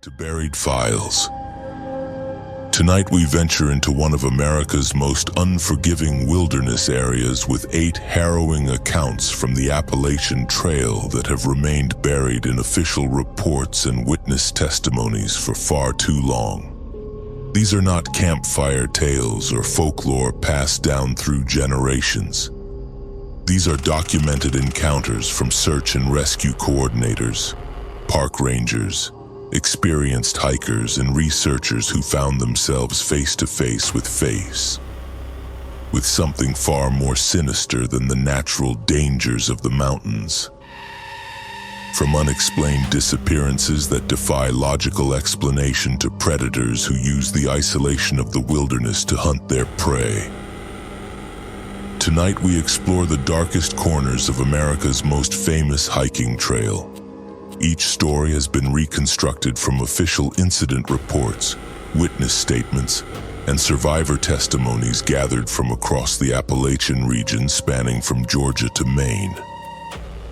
to Buried Files. Tonight we venture into one of America's most unforgiving wilderness areas with 8 harrowing accounts from the Appalachian Trail that have remained buried in official reports and witness testimonies for far too long. These are not campfire tales or folklore passed down through generations. These are documented encounters from search and rescue coordinators, park rangers, experienced hikers, and researchers who found themselves face to face with something far more sinister than the natural dangers of the mountains. From unexplained disappearances that defy logical explanation to predators who use the isolation of the wilderness to hunt their prey. Tonight we explore the darkest corners of America's most famous hiking trail. Each story has been reconstructed from official incident reports, witness statements, and survivor testimonies gathered from across the Appalachian region spanning from Georgia to Maine.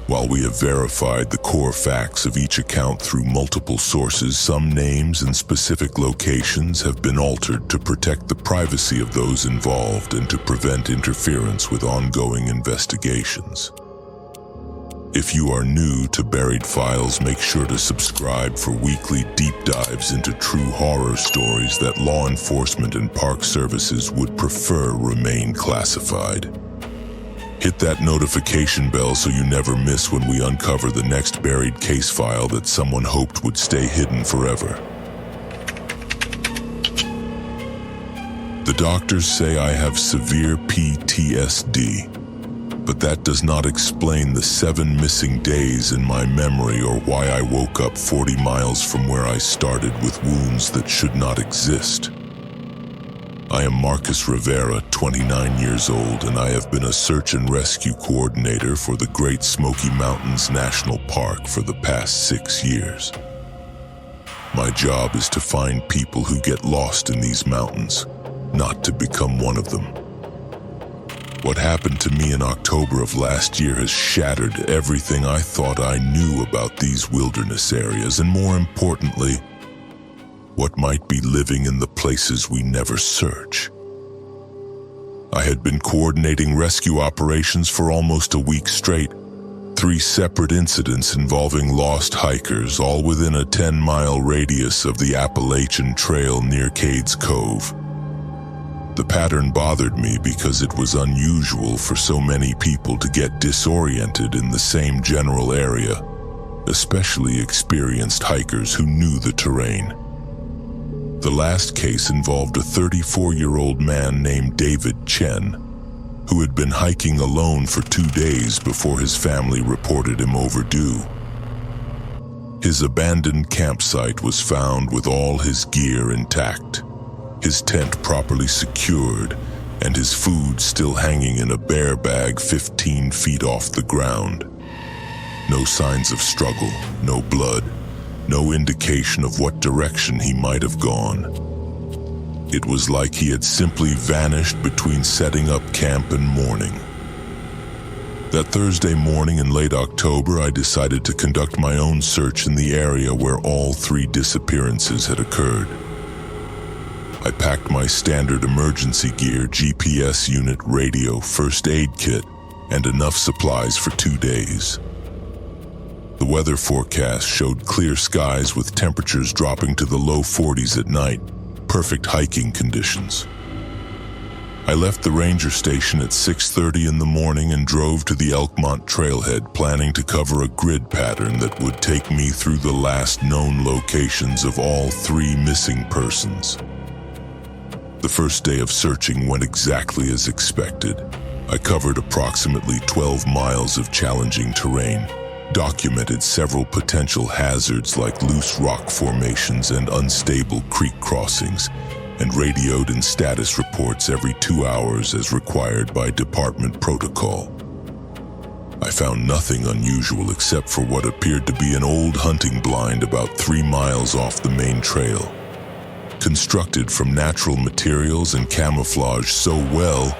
While we have verified the core facts of each account through multiple sources, some names and specific locations have been altered to protect the privacy of those involved and to prevent interference with ongoing investigations. If you are new to Buried Files, make sure to subscribe for weekly deep dives into true horror stories that law enforcement and park services would prefer remain classified. Hit that notification bell so you never miss when we uncover the next buried case file that someone hoped would stay hidden forever. The doctors say I have severe PTSD. But that does not explain the 7 missing days in my memory or why I woke up 40 miles from where I started with wounds that should not exist. I am Marcus Rivera, 29 years old, and I have been a search and rescue coordinator for the Great Smoky Mountains National Park for the past 6 years. My job is to find people who get lost in these mountains, not to become one of them. What happened to me in October of last year has shattered everything I thought I knew about these wilderness areas, and more importantly, what might be living in the places we never search. I had been coordinating rescue operations for almost a week straight, 3 separate incidents involving lost hikers, all within a 10-mile radius of the Appalachian Trail near Cades Cove. The pattern bothered me because it was unusual for so many people to get disoriented in the same general area, especially experienced hikers who knew the terrain. The last case involved a 34-year-old man named David Chen, who had been hiking alone for 2 days before his family reported him overdue. His abandoned campsite was found with all his gear intact, his tent properly secured, and his food still hanging in a bear bag 15 feet off the ground. No signs of struggle, no blood, no indication of what direction he might have gone. It was like he had simply vanished between setting up camp and morning. That Thursday morning in late October, I decided to conduct my own search in the area where all 3 disappearances had occurred. I packed my standard emergency gear, GPS unit, radio, first aid kit, and enough supplies for 2 days. The weather forecast showed clear skies with temperatures dropping to the low 40s at night, perfect hiking conditions. I left the ranger station at 6:30 in the morning and drove to the Elkmont trailhead, planning to cover a grid pattern that would take me through the last known locations of all 3 missing persons. The first day of searching went exactly as expected. I covered approximately 12 miles of challenging terrain, documented several potential hazards like loose rock formations and unstable creek crossings, and radioed in status reports every 2 hours as required by department protocol. I found nothing unusual except for what appeared to be an old hunting blind about 3 miles off the main trail, constructed from natural materials and camouflaged so well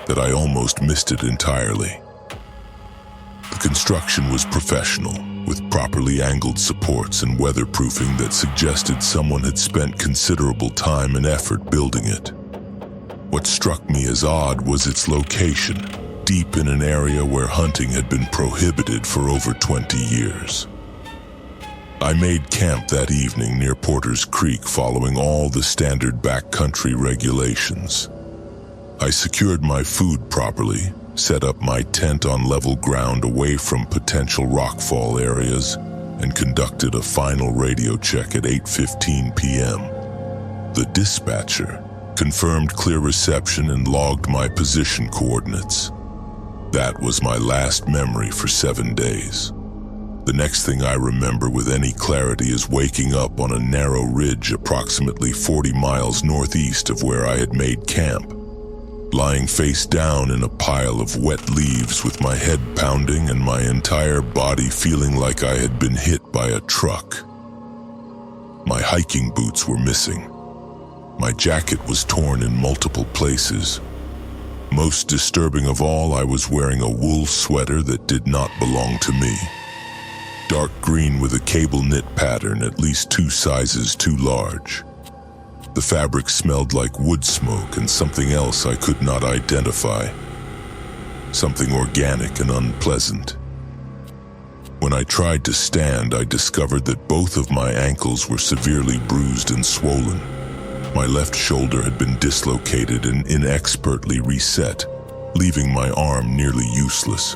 that I almost missed it entirely. The construction was professional, with properly angled supports and weatherproofing that suggested someone had spent considerable time and effort building it. What struck me as odd was its location, deep in an area where hunting had been prohibited for over 20 years. I made camp that evening near Porter's Creek, following all the standard backcountry regulations. I secured my food properly, set up my tent on level ground away from potential rockfall areas, and conducted a final radio check at 8:15 p.m. The dispatcher confirmed clear reception and logged my position coordinates. That was my last memory for 7 days. The next thing I remember with any clarity is waking up on a narrow ridge approximately 40 miles northeast of where I had made camp, lying face down in a pile of wet leaves with my head pounding and my entire body feeling like I had been hit by a truck. My hiking boots were missing. My jacket was torn in multiple places. Most disturbing of all, I was wearing a wool sweater that did not belong to me. Dark green with a cable knit pattern at least 2 sizes too large. The fabric smelled like wood smoke and something else I could not identify. Something organic and unpleasant. When I tried to stand, I discovered that both of my ankles were severely bruised and swollen. My left shoulder had been dislocated and inexpertly reset, leaving my arm nearly useless.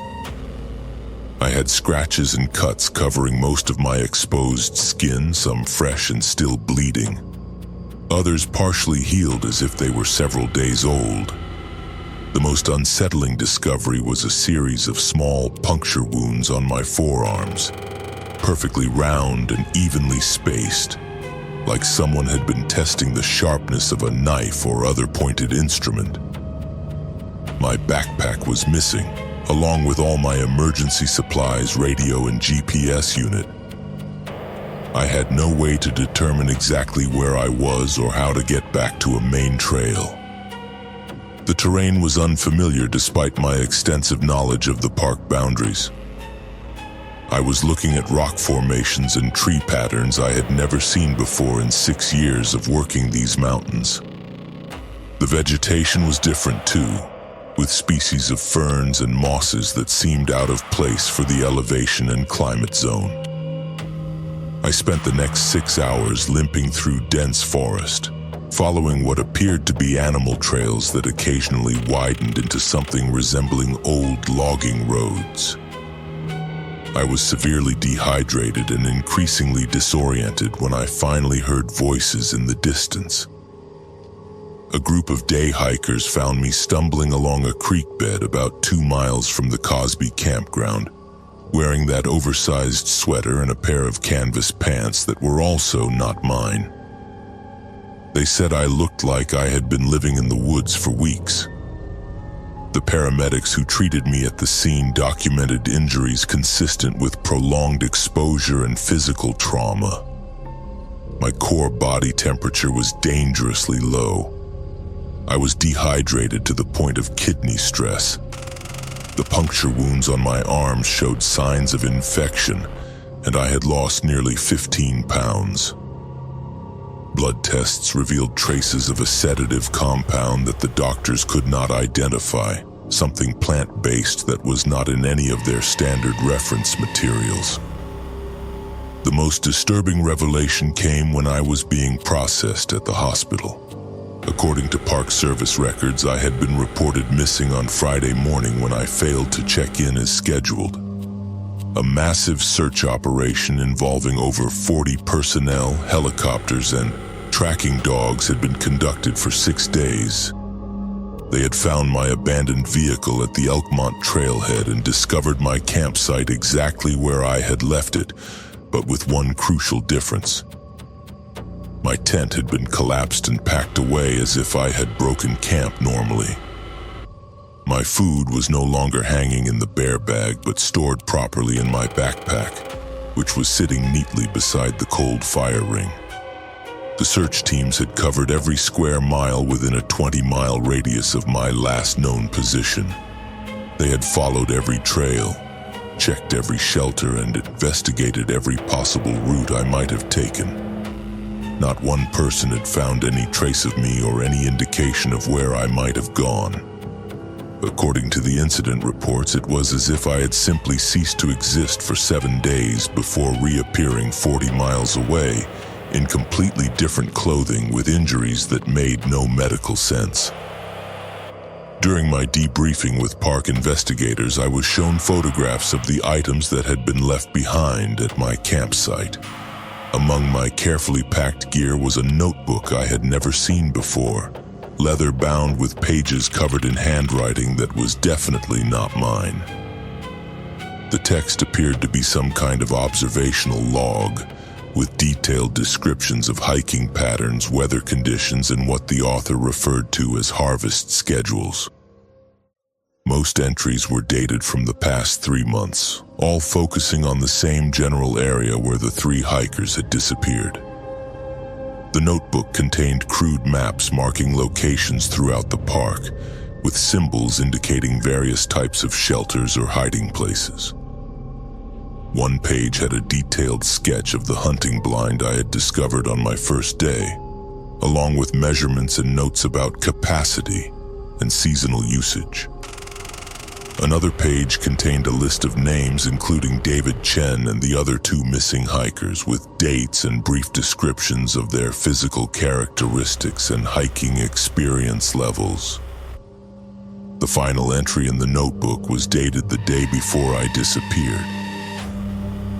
I had scratches and cuts covering most of my exposed skin, some fresh and still bleeding. Others partially healed as if they were several days old. The most unsettling discovery was a series of small puncture wounds on my forearms, perfectly round and evenly spaced, like someone had been testing the sharpness of a knife or other pointed instrument. My backpack was missing, along with all my emergency supplies, radio, and GPS unit. I had no way to determine exactly where I was or how to get back to a main trail. The terrain was unfamiliar despite my extensive knowledge of the park boundaries. I was looking at rock formations and tree patterns I had never seen before in 6 years of working these mountains. The vegetation was different too, with species of ferns and mosses that seemed out of place for the elevation and climate zone. I spent the next 6 hours limping through dense forest, following what appeared to be animal trails that occasionally widened into something resembling old logging roads. I was severely dehydrated and increasingly disoriented when I finally heard voices in the distance. A group of day hikers found me stumbling along a creek bed about 2 miles from the Cosby campground, wearing that oversized sweater and a pair of canvas pants that were also not mine. They said I looked like I had been living in the woods for weeks. The paramedics who treated me at the scene documented injuries consistent with prolonged exposure and physical trauma. My core body temperature was dangerously low. I was dehydrated to the point of kidney stress. The puncture wounds on my arms showed signs of infection, and I had lost nearly 15 pounds. Blood tests revealed traces of a sedative compound that the doctors could not identify, something plant-based that was not in any of their standard reference materials. The most disturbing revelation came when I was being processed at the hospital. According to Park Service records, I had been reported missing on Friday morning when I failed to check in as scheduled. A massive search operation involving over 40 personnel, helicopters, and tracking dogs had been conducted for 6 days. They had found my abandoned vehicle at the Elkmont trailhead and discovered my campsite exactly where I had left it, but with one crucial difference. My tent had been collapsed and packed away as if I had broken camp normally. My food was no longer hanging in the bear bag, but stored properly in my backpack, which was sitting neatly beside the cold fire ring. The search teams had covered every square mile within a 20-mile radius of my last known position. They had followed every trail, checked every shelter, and investigated every possible route I might have taken. Not one person had found any trace of me or any indication of where I might have gone. According to the incident reports, it was as if I had simply ceased to exist for 7 days before reappearing 40 miles away in completely different clothing with injuries that made no medical sense. During my debriefing with park investigators, I was shown photographs of the items that had been left behind at my campsite. Among my carefully packed gear was a notebook I had never seen before, leather bound with pages covered in handwriting that was definitely not mine. The text appeared to be some kind of observational log, with detailed descriptions of hiking patterns, weather conditions, and what the author referred to as harvest schedules. Most entries were dated from the past 3 months, all focusing on the same general area where the 3 hikers had disappeared. The notebook contained crude maps marking locations throughout the park, with symbols indicating various types of shelters or hiding places. One page had a detailed sketch of the hunting blind I had discovered on my first day, along with measurements and notes about capacity and seasonal usage. Another page contained a list of names including David Chen and the other 2 missing hikers, with dates and brief descriptions of their physical characteristics and hiking experience levels. The final entry in the notebook was dated the day before I disappeared.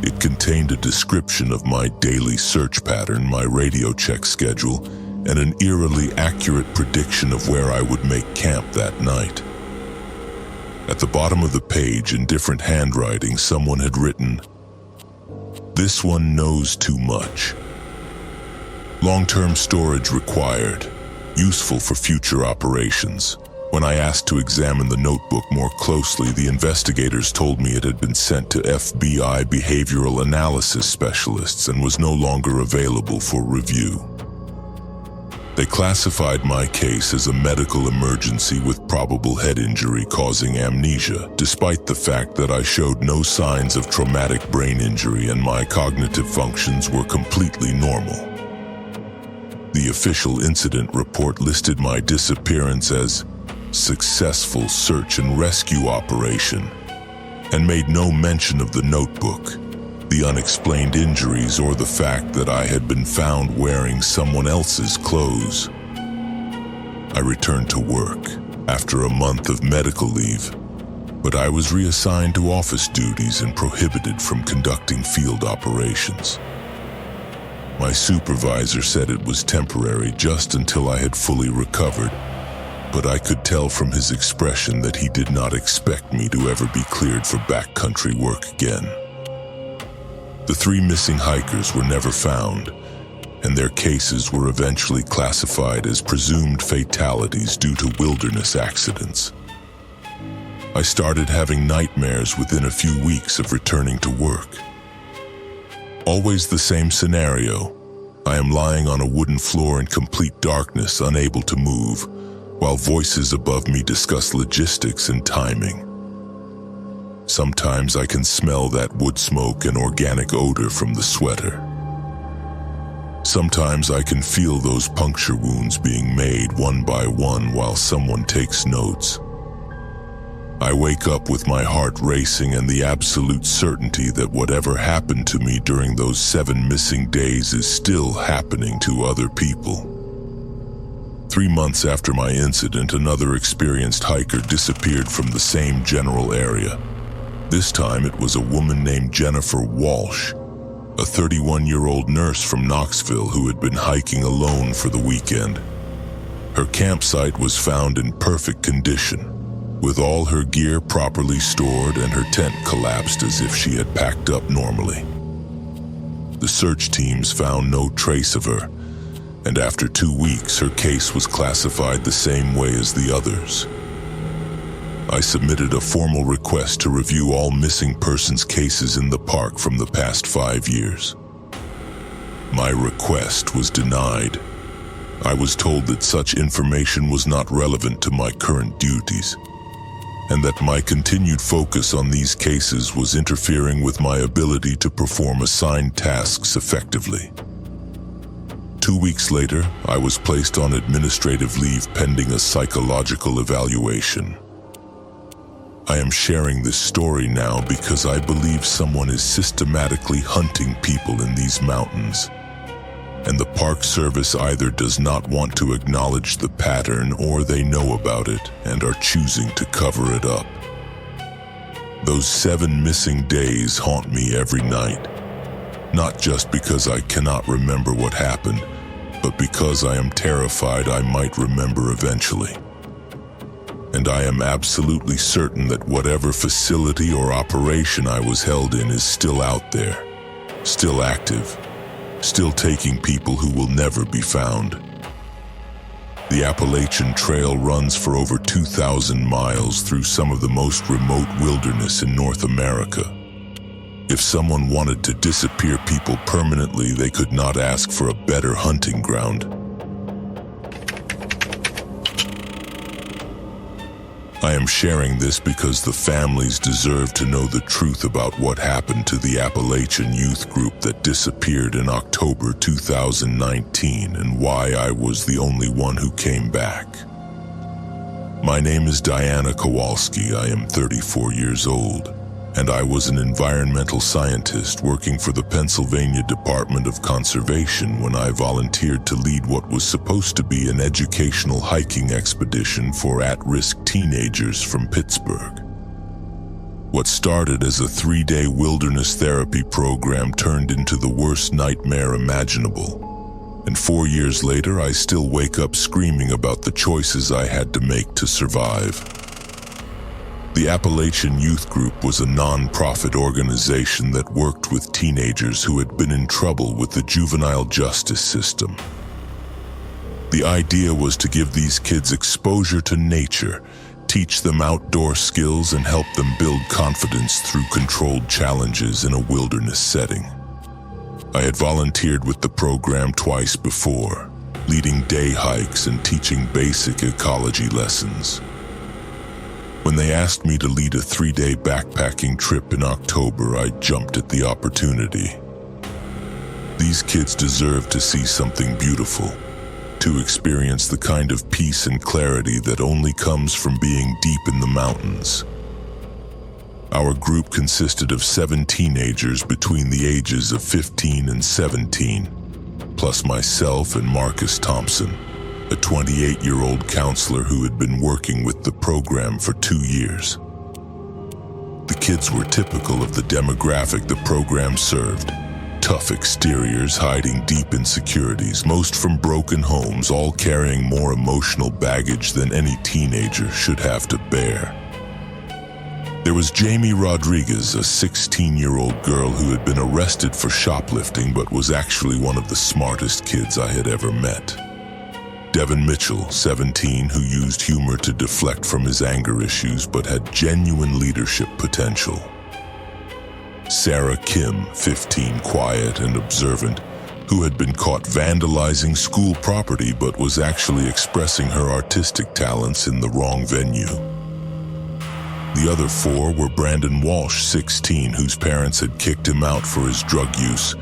It contained a description of my daily search pattern, my radio check schedule, and an eerily accurate prediction of where I would make camp that night. At the bottom of the page, in different handwriting, someone had written, "This one knows too much. Long-term storage required. Useful for future operations." When I asked to examine the notebook more closely, the investigators told me it had been sent to FBI behavioral analysis specialists and was no longer available for review. They classified my case as a medical emergency with probable head injury causing amnesia, despite the fact that I showed no signs of traumatic brain injury and my cognitive functions were completely normal. The official incident report listed my disappearance as successful search and rescue operation and made no mention of the notebook, the unexplained injuries, or the fact that I had been found wearing someone else's clothes. I returned to work after a month of medical leave, but I was reassigned to office duties and prohibited from conducting field operations. My supervisor said it was temporary, just until I had fully recovered, but I could tell from his expression that he did not expect me to ever be cleared for backcountry work again. The 3 missing hikers were never found, and their cases were eventually classified as presumed fatalities due to wilderness accidents. I started having nightmares within a few weeks of returning to work. Always the same scenario. I am lying on a wooden floor in complete darkness, unable to move, while voices above me discuss logistics and timing. Sometimes I can smell that wood smoke and organic odor from the sweater. Sometimes I can feel those puncture wounds being made one by one while someone takes notes. I wake up with my heart racing and the absolute certainty that whatever happened to me during those 7 missing days is still happening to other people. 3 months after my incident, another experienced hiker disappeared from the same general area. This time it was a woman named Jennifer Walsh, a 31-year-old nurse from Knoxville who had been hiking alone for the weekend. Her campsite was found in perfect condition, with all her gear properly stored and her tent collapsed as if she had packed up normally. The search teams found no trace of her, and after 2 weeks her case was classified the same way as the others. I submitted a formal request to review all missing persons cases in the park from the past 5 years. My request was denied. I was told that such information was not relevant to my current duties. and that my continued focus on these cases was interfering with my ability to perform assigned tasks effectively. 2 weeks later, I was placed on administrative leave pending a psychological evaluation. I am sharing this story now because I believe someone is systematically hunting people in these mountains, and the Park Service either does not want to acknowledge the pattern or they know about it and are choosing to cover it up. Those 7 missing days haunt me every night, not just because I cannot remember what happened, but because I am terrified I might remember eventually. And I am absolutely certain that whatever facility or operation I was held in is still out there, still active, still taking people who will never be found. The Appalachian Trail runs for over 2,000 miles through some of the most remote wilderness in North America. If someone wanted to disappear people permanently, they could not ask for a better hunting ground. I am sharing this because the families deserve to know the truth about what happened to the Appalachian youth group that disappeared in October 2019 and why I was the only one who came back. My name is Diana Kowalski. I am 34 years old, and I was an environmental scientist working for the Pennsylvania Department of Conservation when I volunteered to lead what was supposed to be an educational hiking expedition for at-risk teenagers from Pittsburgh. What started as a 3-day wilderness therapy program turned into the worst nightmare imaginable. And 4 years later, I still wake up screaming about the choices I had to make to survive. The Appalachian Youth Group was a non-profit organization that worked with teenagers who had been in trouble with the juvenile justice system. The idea was to give these kids exposure to nature, teach them outdoor skills, and help them build confidence through controlled challenges in a wilderness setting. I had volunteered with the program twice before, leading day hikes and teaching basic ecology lessons. When they asked me to lead a 3-day backpacking trip in October, I jumped at the opportunity. These kids deserve to see something beautiful, to experience the kind of peace and clarity that only comes from being deep in the mountains. Our group consisted of 7 teenagers between the ages of 15 and 17, plus myself and Marcus Thompson, a 28-year-old counselor who had been working with the program for 2 years. The kids were typical of the demographic the program served. Tough exteriors hiding deep insecurities, most from broken homes, all carrying more emotional baggage than any teenager should have to bear. There was Jamie Rodriguez, a 16-year-old girl who had been arrested for shoplifting but was actually one of the smartest kids I had ever met. Devin Mitchell, 17, who used humor to deflect from his anger issues but had genuine leadership potential. Sarah Kim, 15, quiet and observant, who had been caught vandalizing school property but was actually expressing her artistic talents in the wrong venue. The other 4 were Brandon Walsh, 16, whose parents had kicked him out for his drug use,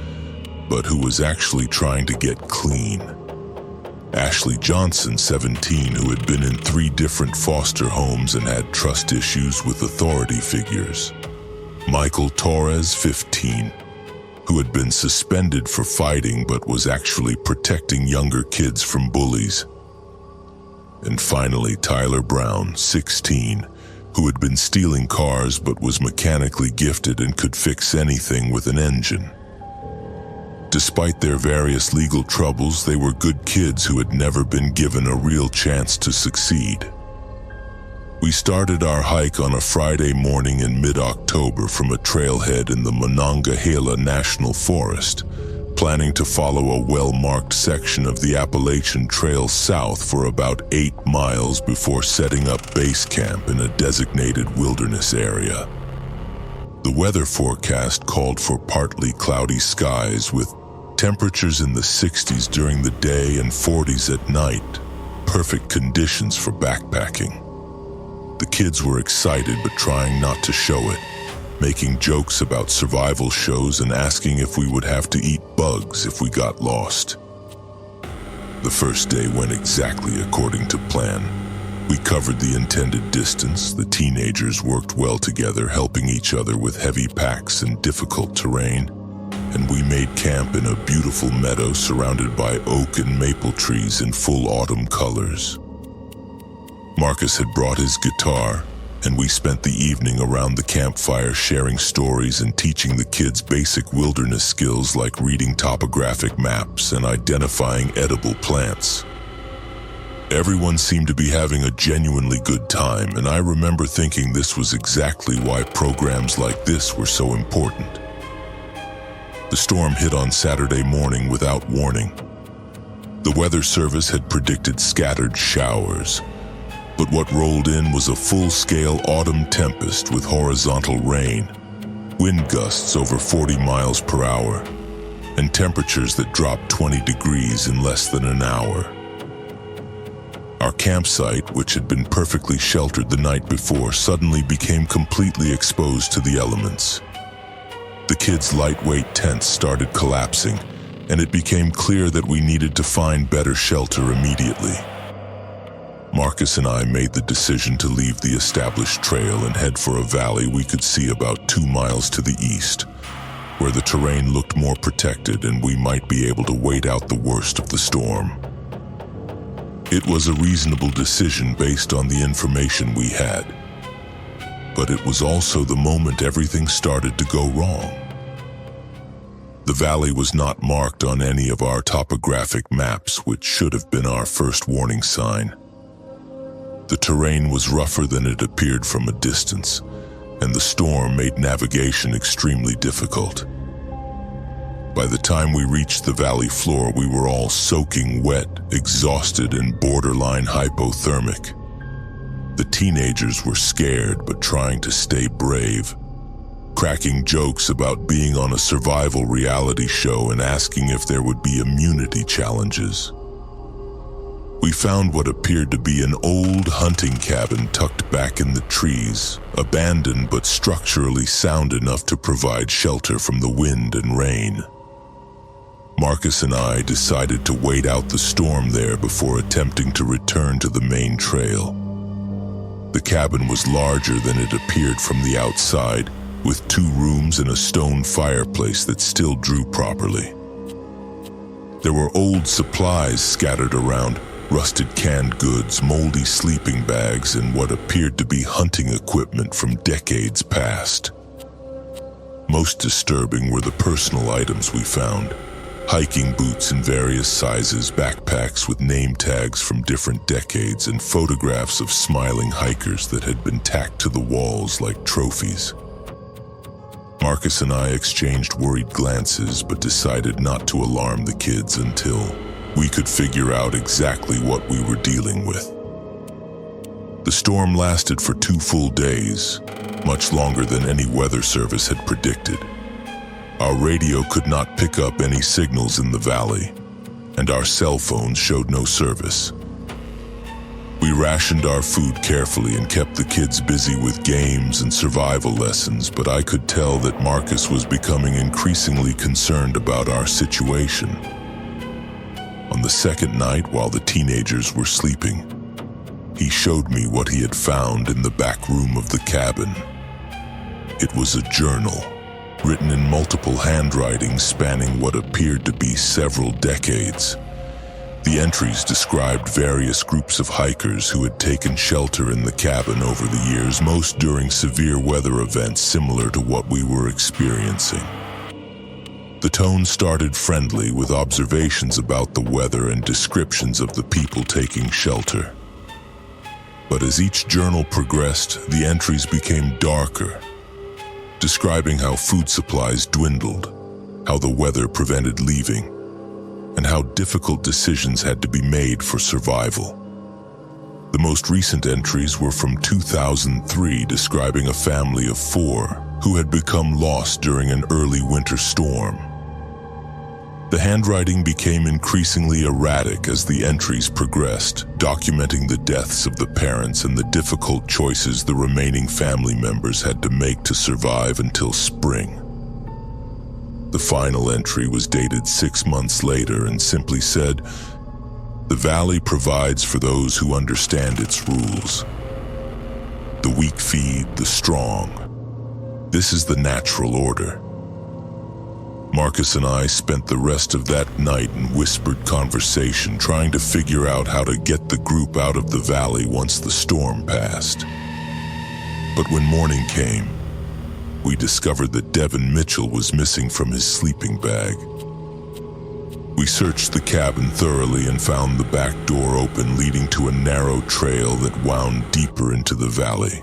but who was actually trying to get clean. Ashley Johnson, 17, who had been in 3 different foster homes and had trust issues with authority figures. Michael Torres, 15, who had been suspended for fighting but was actually protecting younger kids from bullies. And finally, Tyler Brown, 16, who had been stealing cars but was mechanically gifted and could fix anything with an engine. Despite their various legal troubles, they were good kids who had never been given a real chance to succeed. We started our hike on a Friday morning in mid-October from a trailhead in the Monongahela National Forest, planning to follow a well-marked section of the Appalachian Trail south for about 8 miles before setting up base camp in a designated wilderness area. The weather forecast called for partly cloudy skies with temperatures in the 60s during the day and 40s at night, perfect conditions for backpacking. The kids were excited but trying not to show it, making jokes about survival shows and asking if we would have to eat bugs if we got lost. The first day went exactly according to plan. We covered the intended distance. The teenagers worked well together, helping each other with heavy packs and difficult terrain, and we made camp in a beautiful meadow surrounded by oak and maple trees in full autumn colors. Marcus had brought his guitar, and we spent the evening around the campfire sharing stories and teaching the kids basic wilderness skills like reading topographic maps and identifying edible plants. Everyone seemed to be having a genuinely good time, and I remember thinking this was exactly why programs like this were so important. The storm hit on Saturday morning without warning. The weather service had predicted scattered showers, but what rolled in was a full-scale autumn tempest with horizontal rain, wind gusts over 40 miles per hour, and temperatures that dropped 20 degrees in less than an hour. Our campsite, which had been perfectly sheltered the night before, suddenly became completely exposed to the elements. The kids' lightweight tents started collapsing, and it became clear that we needed to find better shelter immediately. Marcus and I made the decision to leave the established trail and head for a valley we could see about 2 miles to the east, where the terrain looked more protected and we might be able to wait out the worst of the storm. It was a reasonable decision based on the information we had, but it was also the moment everything started to go wrong. The valley was not marked on any of our topographic maps, which should have been our first warning sign. The terrain was rougher than it appeared from a distance, and the storm made navigation extremely difficult. By the time we reached the valley floor, we were all soaking wet, exhausted, and borderline hypothermic. The teenagers were scared but trying to stay brave, cracking jokes about being on a survival reality show and asking if there would be immunity challenges. We found what appeared to be an old hunting cabin tucked back in the trees, abandoned but structurally sound enough to provide shelter from the wind and rain. Marcus and I decided to wait out the storm there before attempting to return to the main trail. The cabin was larger than it appeared from the outside, with 2 rooms and a stone fireplace that still drew properly. There were old supplies scattered around, rusted canned goods, moldy sleeping bags, and what appeared to be hunting equipment from decades past. Most disturbing were the personal items we found: hiking boots in various sizes, backpacks with name tags from different decades, and photographs of smiling hikers that had been tacked to the walls like trophies. Marcus and I exchanged worried glances but decided not to alarm the kids until we could figure out exactly what we were dealing with. The storm lasted for 2 full days, much longer than any weather service had predicted. Our radio could not pick up any signals in the valley, and our cell phones showed no service. We rationed our food carefully and kept the kids busy with games and survival lessons, but I could tell that Marcus was becoming increasingly concerned about our situation. On the second night, while the teenagers were sleeping, he showed me what he had found in the back room of the cabin. It was a journal, written in multiple handwritings spanning what appeared to be several decades. The entries described various groups of hikers who had taken shelter in the cabin over the years, most during severe weather events similar to what we were experiencing. The tone started friendly, with observations about the weather and descriptions of the people taking shelter. But as each journal progressed, the entries became darker, describing how food supplies dwindled, how the weather prevented leaving, and how difficult decisions had to be made for survival. The most recent entries were from 2003, describing a family of 4 who had become lost during an early winter storm. The handwriting became increasingly erratic as the entries progressed, documenting the deaths of the parents and the difficult choices the remaining family members had to make to survive until spring. The final entry was dated 6 months later and simply said, "The valley provides for those who understand its rules. The weak feed the strong. This is the natural order." Marcus and I spent the rest of that night in whispered conversation trying to figure out how to get the group out of the valley once the storm passed. But when morning came, we discovered that Devin Mitchell was missing from his sleeping bag. We searched the cabin thoroughly and found the back door open, leading to a narrow trail that wound deeper into the valley.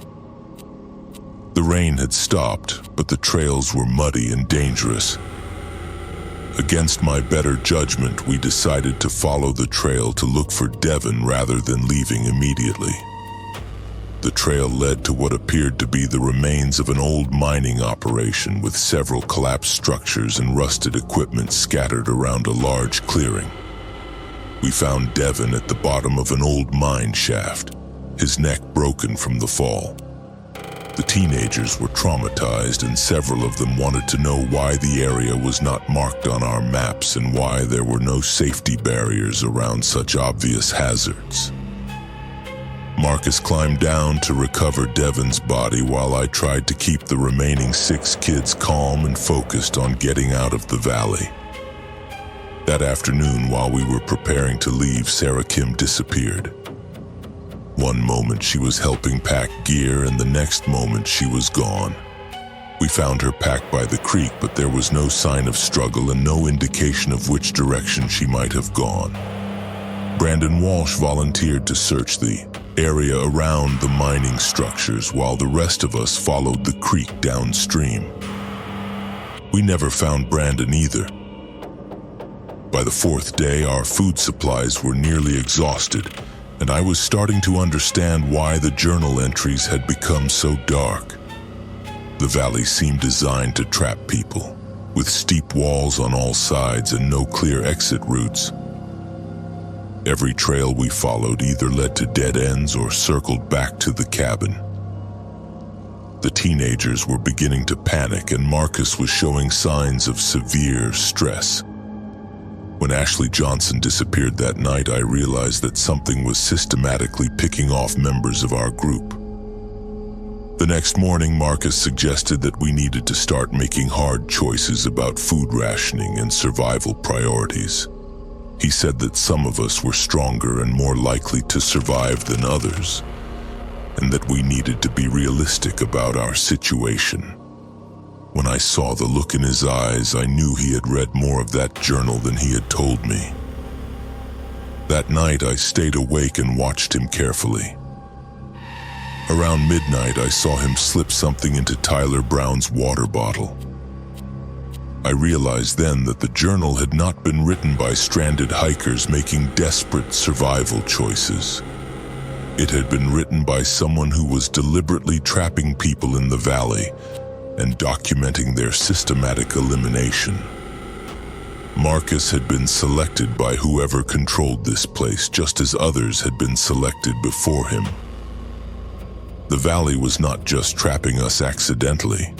The rain had stopped, but the trails were muddy and dangerous. Against my better judgment, we decided to follow the trail to look for Devin rather than leaving immediately. The trail led to what appeared to be the remains of an old mining operation with several collapsed structures and rusted equipment scattered around a large clearing. We found Devin at the bottom of an old mine shaft, his neck broken from the fall. The teenagers were traumatized, and several of them wanted to know why the area was not marked on our maps and why there were no safety barriers around such obvious hazards. Marcus climbed down to recover Devin's body while I tried to keep the remaining 6 kids calm and focused on getting out of the valley. That afternoon, while we were preparing to leave, Sarah Kim disappeared. One moment she was helping pack gear, and the next moment she was gone. We found her packed by the creek, but there was no sign of struggle and no indication of which direction she might have gone. Brandon Walsh volunteered to search the area around the mining structures while the rest of us followed the creek downstream. We never found Brandon either. By the 4th day, our food supplies were nearly exhausted, and I was starting to understand why the journal entries had become so dark. The valley seemed designed to trap people, with steep walls on all sides and no clear exit routes. Every trail we followed either led to dead ends or circled back to the cabin. The teenagers were beginning to panic, and Marcus was showing signs of severe stress. When Ashley Johnson disappeared that night, I realized that something was systematically picking off members of our group. The next morning, Marcus suggested that we needed to start making hard choices about food rationing and survival priorities. He said that some of us were stronger and more likely to survive than others, and that we needed to be realistic about our situation. When I saw the look in his eyes, I knew he had read more of that journal than he had told me. That night, I stayed awake and watched him carefully. Around midnight, I saw him slip something into Tyler Brown's water bottle. I realized then that the journal had not been written by stranded hikers making desperate survival choices. It had been written by someone who was deliberately trapping people in the valley and documenting their systematic elimination. Marcus had been selected by whoever controlled this place, just as others had been selected before him. The valley was not just trapping us accidentally.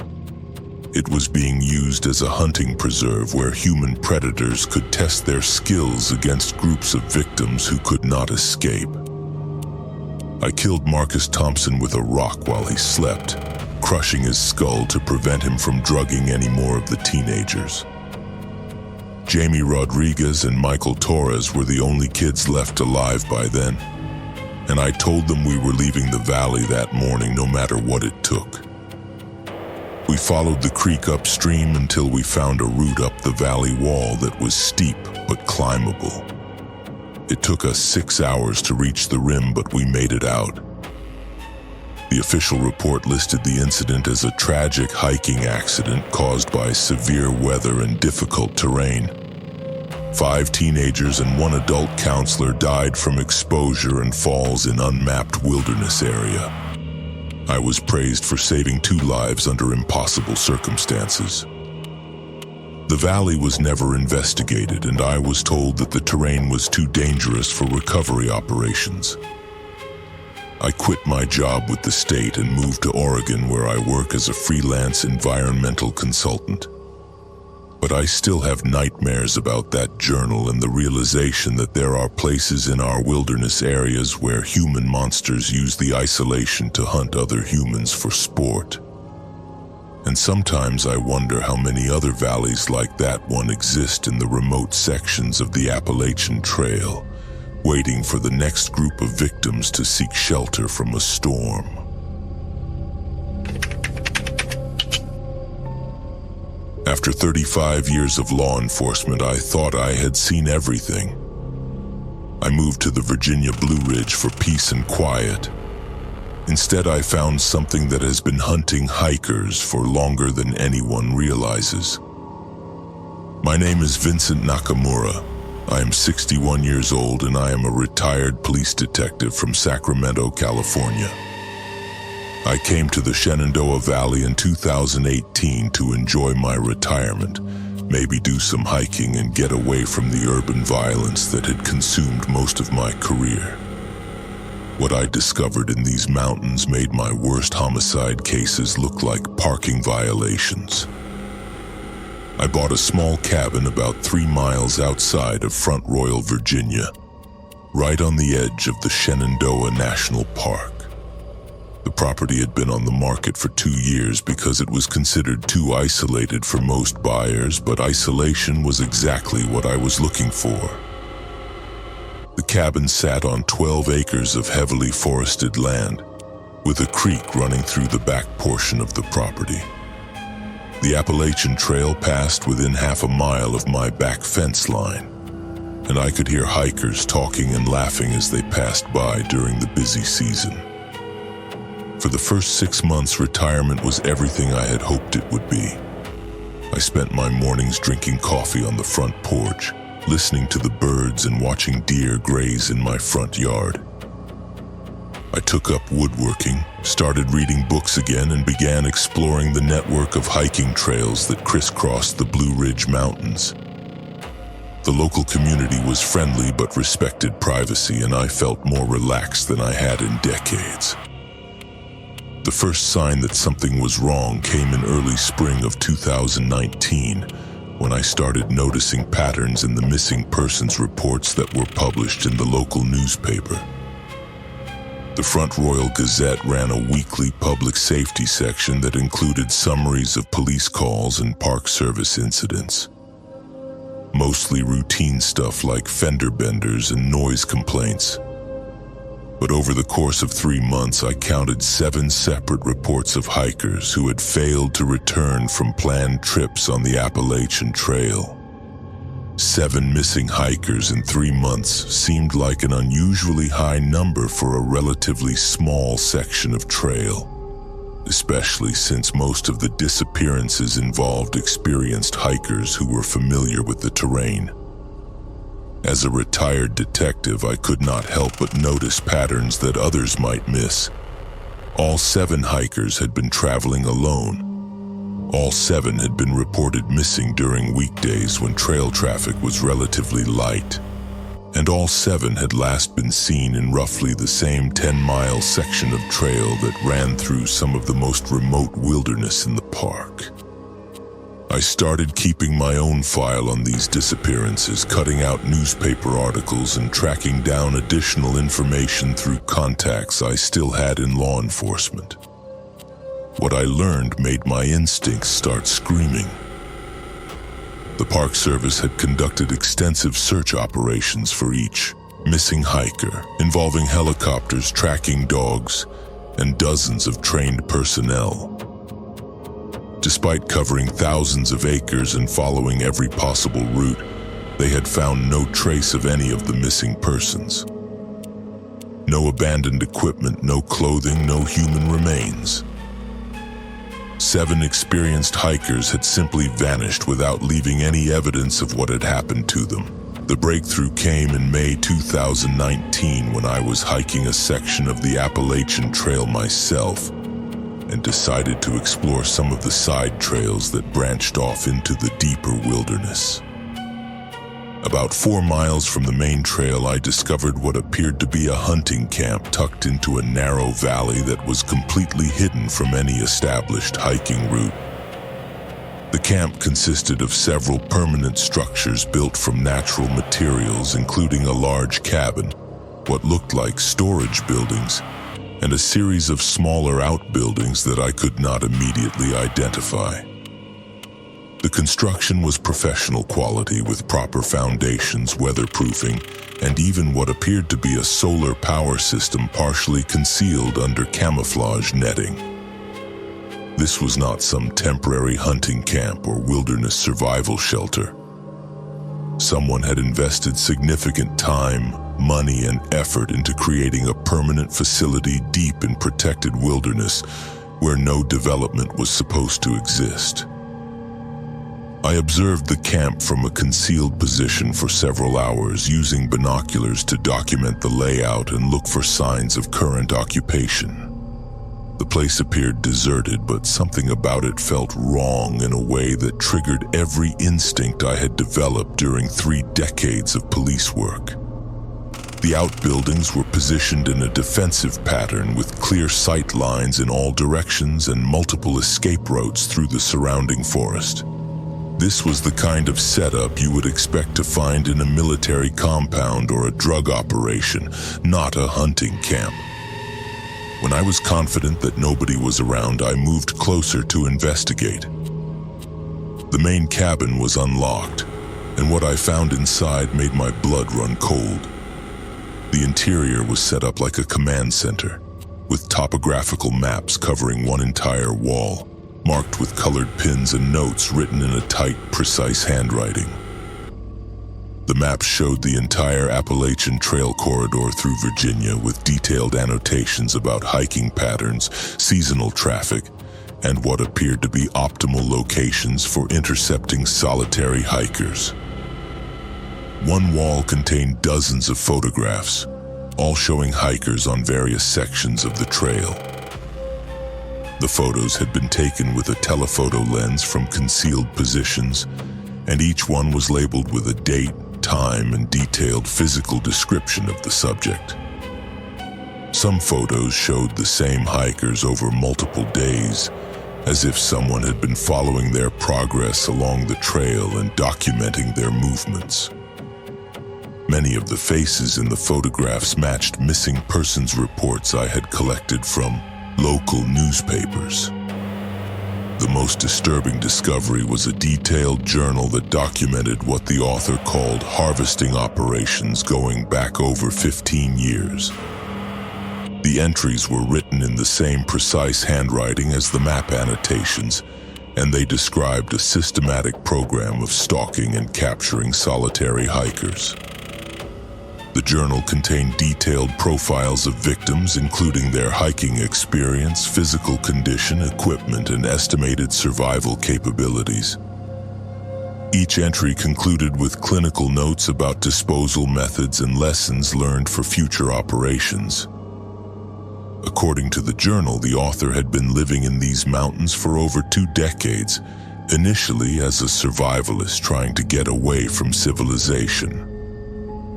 It was being used as a hunting preserve where human predators could test their skills against groups of victims who could not escape. I killed Marcus Thompson with a rock while he slept, crushing his skull to prevent him from drugging any more of the teenagers. Jamie Rodriguez and Michael Torres were the only kids left alive by then, and I told them we were leaving the valley that morning no matter what it took. We followed the creek upstream until we found a route up the valley wall that was steep but climbable. It took us 6 hours to reach the rim, but we made it out. The official report listed the incident as a tragic hiking accident caused by severe weather and difficult terrain. 5 teenagers and 1 adult counselor died from exposure and falls in unmapped wilderness area. I was praised for saving 2 lives under impossible circumstances. The valley was never investigated, and I was told that the terrain was too dangerous for recovery operations. I quit my job with the state and moved to Oregon, where I work as a freelance environmental consultant. But I still have nightmares about that journal and the realization that there are places in our wilderness areas where human monsters use the isolation to hunt other humans for sport. And sometimes I wonder how many other valleys like that one exist in the remote sections of the Appalachian Trail, waiting for the next group of victims to seek shelter from a storm. After 35 years of law enforcement, I thought I had seen everything. I moved to the Virginia Blue Ridge for peace and quiet. Instead, I found something that has been hunting hikers for longer than anyone realizes. My name is Vincent Nakamura. I am 61 years old and I am a retired police detective from Sacramento, California. I came to the Shenandoah Valley in 2018 to enjoy my retirement, maybe do some hiking and get away from the urban violence that had consumed most of my career. What I discovered in these mountains made my worst homicide cases look like parking violations. I bought a small cabin about 3 miles outside of Front Royal, Virginia, right on the edge of the Shenandoah National Park. The property had been on the market for 2 years because it was considered too isolated for most buyers, but isolation was exactly what I was looking for. The cabin sat on 12 acres of heavily forested land, with a creek running through the back portion of the property. The Appalachian Trail passed within half a mile of my back fence line, and I could hear hikers talking and laughing as they passed by during the busy season. For the first 6 months, retirement was everything I had hoped it would be. I spent my mornings drinking coffee on the front porch, listening to the birds and watching deer graze in my front yard. I took up woodworking, started reading books again, and began exploring the network of hiking trails that crisscrossed the Blue Ridge Mountains. The local community was friendly but respected privacy, and I felt more relaxed than I had in decades. The first sign that something was wrong came in early spring of 2019, when I started noticing patterns in the missing persons reports that were published in the local newspaper. The Front Royal Gazette ran a weekly public safety section that included summaries of police calls and Park Service incidents. Mostly routine stuff like fender benders and noise complaints. But over the course of 3 months, I counted 7 separate reports of hikers who had failed to return from planned trips on the Appalachian Trail. 7 missing hikers in 3 months seemed like an unusually high number for a relatively small section of trail, especially since most of the disappearances involved experienced hikers who were familiar with the terrain. As a retired detective, I could not help but notice patterns that others might miss. All 7 hikers had been traveling alone. All 7 had been reported missing during weekdays when trail traffic was relatively light. And all 7 had last been seen in roughly the same 10-mile section of trail that ran through some of the most remote wilderness in the park. I started keeping my own file on these disappearances, cutting out newspaper articles and tracking down additional information through contacts I still had in law enforcement. What I learned made my instincts start screaming. The Park Service had conducted extensive search operations for each missing hiker, involving helicopters, tracking dogs, and dozens of trained personnel. Despite covering thousands of acres and following every possible route, they had found no trace of any of the missing persons. No abandoned equipment, no clothing, no human remains. 7 experienced hikers had simply vanished without leaving any evidence of what had happened to them. The breakthrough came in May 2019 when I was hiking a section of the Appalachian Trail myself, and decided to explore some of the side trails that branched off into the deeper wilderness. About 4 miles from the main trail, I discovered what appeared to be a hunting camp tucked into a narrow valley that was completely hidden from any established hiking route. The camp consisted of several permanent structures built from natural materials, including a large cabin, what looked like storage buildings, and a series of smaller outbuildings that I could not immediately identify. The construction was professional quality with proper foundations, weatherproofing, and even what appeared to be a solar power system partially concealed under camouflage netting. This was not some temporary hunting camp or wilderness survival shelter. Someone had invested significant time, money, and effort into creating a permanent facility deep in protected wilderness where no development was supposed to exist. I observed the camp from a concealed position for several hours, using binoculars to document the layout and look for signs of current occupation. The place appeared deserted, but something about it felt wrong in a way that triggered every instinct I had developed during 3 decades of police work. The outbuildings were positioned in a defensive pattern with clear sight lines in all directions and multiple escape routes through the surrounding forest. This was the kind of setup you would expect to find in a military compound or a drug operation, not a hunting camp. When I was confident that nobody was around, I moved closer to investigate. The main cabin was unlocked, and what I found inside made my blood run cold. The interior was set up like a command center, with topographical maps covering one entire wall, marked with colored pins and notes written in a tight, precise handwriting. The maps showed the entire Appalachian Trail corridor through Virginia with detailed annotations about hiking patterns, seasonal traffic, and what appeared to be optimal locations for intercepting solitary hikers. One wall contained dozens of photographs, all showing hikers on various sections of the trail. The photos had been taken with a telephoto lens from concealed positions, and each one was labeled with a date, time, and detailed physical description of the subject. Some photos showed the same hikers over multiple days, as if someone had been following their progress along the trail and documenting their movements. Many of the faces in the photographs matched missing persons reports I had collected from local newspapers. The most disturbing discovery was a detailed journal that documented what the author called harvesting operations going back over 15 years. The entries were written in the same precise handwriting as the map annotations, and they described a systematic program of stalking and capturing solitary hikers. The journal contained detailed profiles of victims, including their hiking experience, physical condition, equipment, and estimated survival capabilities. Each entry concluded with clinical notes about disposal methods and lessons learned for future operations. According to the journal, the author had been living in these mountains for over 2 decades, initially as a survivalist trying to get away from civilization.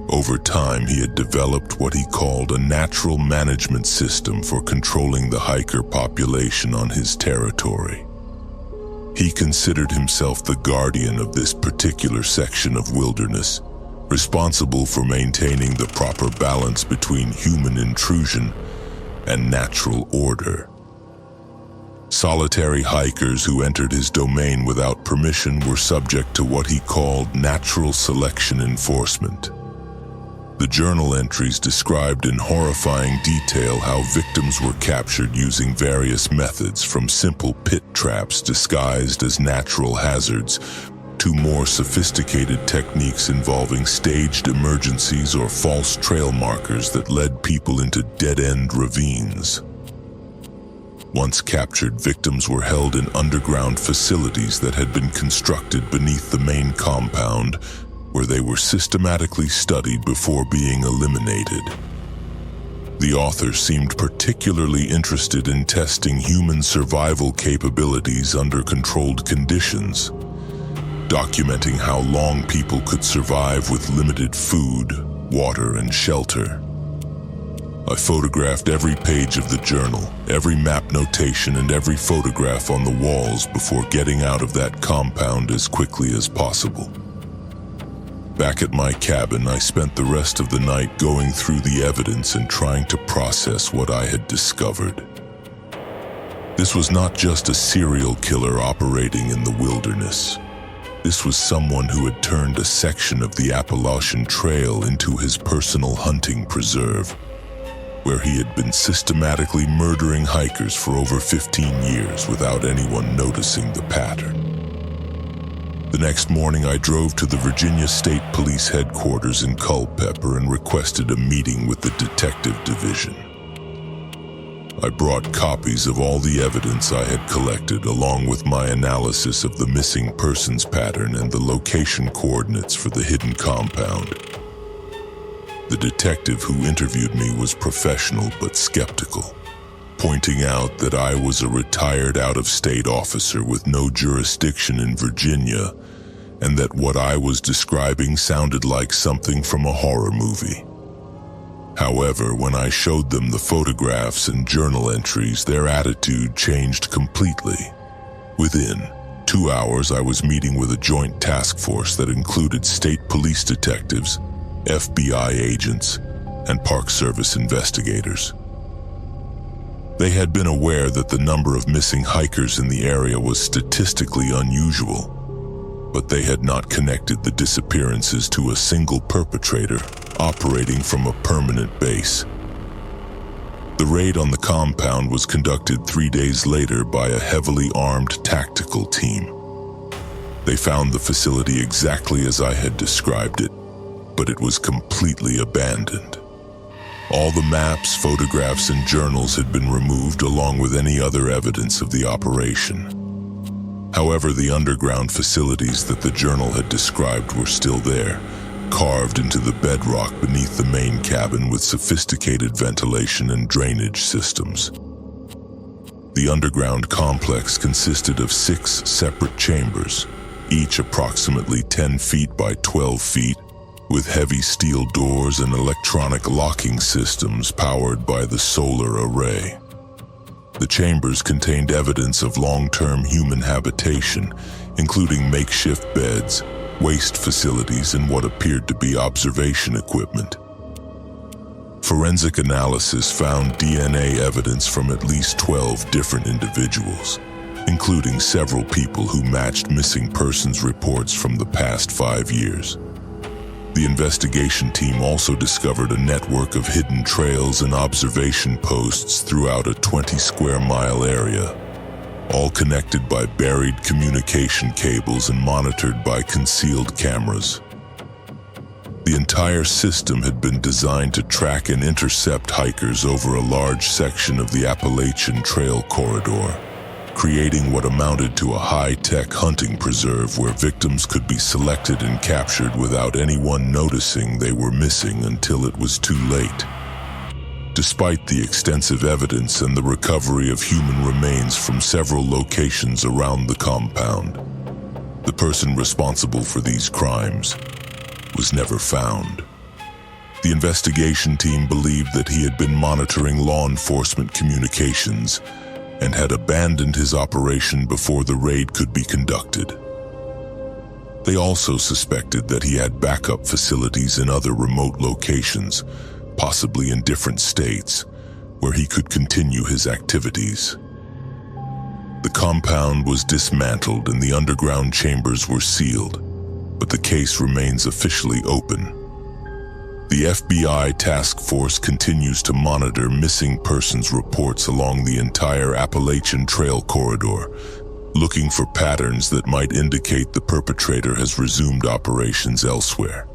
Over time, he had developed what he called a natural management system for controlling the hiker population on his territory. He considered himself the guardian of this particular section of wilderness, responsible for maintaining the proper balance between human intrusion and natural order. Solitary hikers who entered his domain without permission were subject to what he called natural selection enforcement. The journal entries described in horrifying detail how victims were captured using various methods, from simple pit traps disguised as natural hazards to more sophisticated techniques involving staged emergencies or false trail markers that led people into dead-end ravines. Once captured, victims were held in underground facilities that had been constructed beneath the main compound, where they were systematically studied before being eliminated. The author seemed particularly interested in testing human survival capabilities under controlled conditions, documenting how long people could survive with limited food, water, and shelter. I photographed every page of the journal, every map notation, and every photograph on the walls before getting out of that compound as quickly as possible. Back at my cabin, I spent the rest of the night going through the evidence and trying to process what I had discovered. This was not just a serial killer operating in the wilderness. This was someone who had turned a section of the Appalachian Trail into his personal hunting preserve, where he had been systematically murdering hikers for over 15 years without anyone noticing the pattern. The next morning, I drove to the Virginia State Police headquarters in Culpeper and requested a meeting with the detective division. I brought copies of all the evidence I had collected, along with my analysis of the missing persons pattern and the location coordinates for the hidden compound. The detective who interviewed me was professional but skeptical, pointing out that I was a retired out-of-state officer with no jurisdiction in Virginia, and that what I was describing sounded like something from a horror movie. However, when I showed them the photographs and journal entries, their attitude changed completely. Within 2 hours, I was meeting with a joint task force that included state police detectives, FBI agents, and Park Service investigators. They had been aware that the number of missing hikers in the area was statistically unusual, but they had not connected the disappearances to a single perpetrator operating from a permanent base. The raid on the compound was conducted 3 days later by a heavily armed tactical team. They found the facility exactly as I had described it, but it was completely abandoned. All the maps, photographs, and journals had been removed, along with any other evidence of the operation. However, the underground facilities that the journal had described were still there, carved into the bedrock beneath the main cabin with sophisticated ventilation and drainage systems. The underground complex consisted of 6 separate chambers, each approximately 10 feet by 12 feet, with heavy steel doors and electronic locking systems powered by the solar array. The chambers contained evidence of long-term human habitation, including makeshift beds, waste facilities, and what appeared to be observation equipment. Forensic analysis found DNA evidence from at least 12 different individuals, including several people who matched missing persons reports from the past 5 years. The investigation team also discovered a network of hidden trails and observation posts throughout a 20-square-mile area, all connected by buried communication cables and monitored by concealed cameras. The entire system had been designed to track and intercept hikers over a large section of the Appalachian Trail corridor, creating what amounted to a high-tech hunting preserve where victims could be selected and captured without anyone noticing they were missing until it was too late. Despite the extensive evidence and the recovery of human remains from several locations around the compound, the person responsible for these crimes was never found. The investigation team believed that he had been monitoring law enforcement communications and had abandoned his operation before the raid could be conducted. They also suspected that he had backup facilities in other remote locations, possibly in different states, where he could continue his activities. The compound was dismantled and the underground chambers were sealed, but the case remains officially open. The FBI task force continues to monitor missing persons reports along the entire Appalachian Trail corridor, looking for patterns that might indicate the perpetrator has resumed operations elsewhere.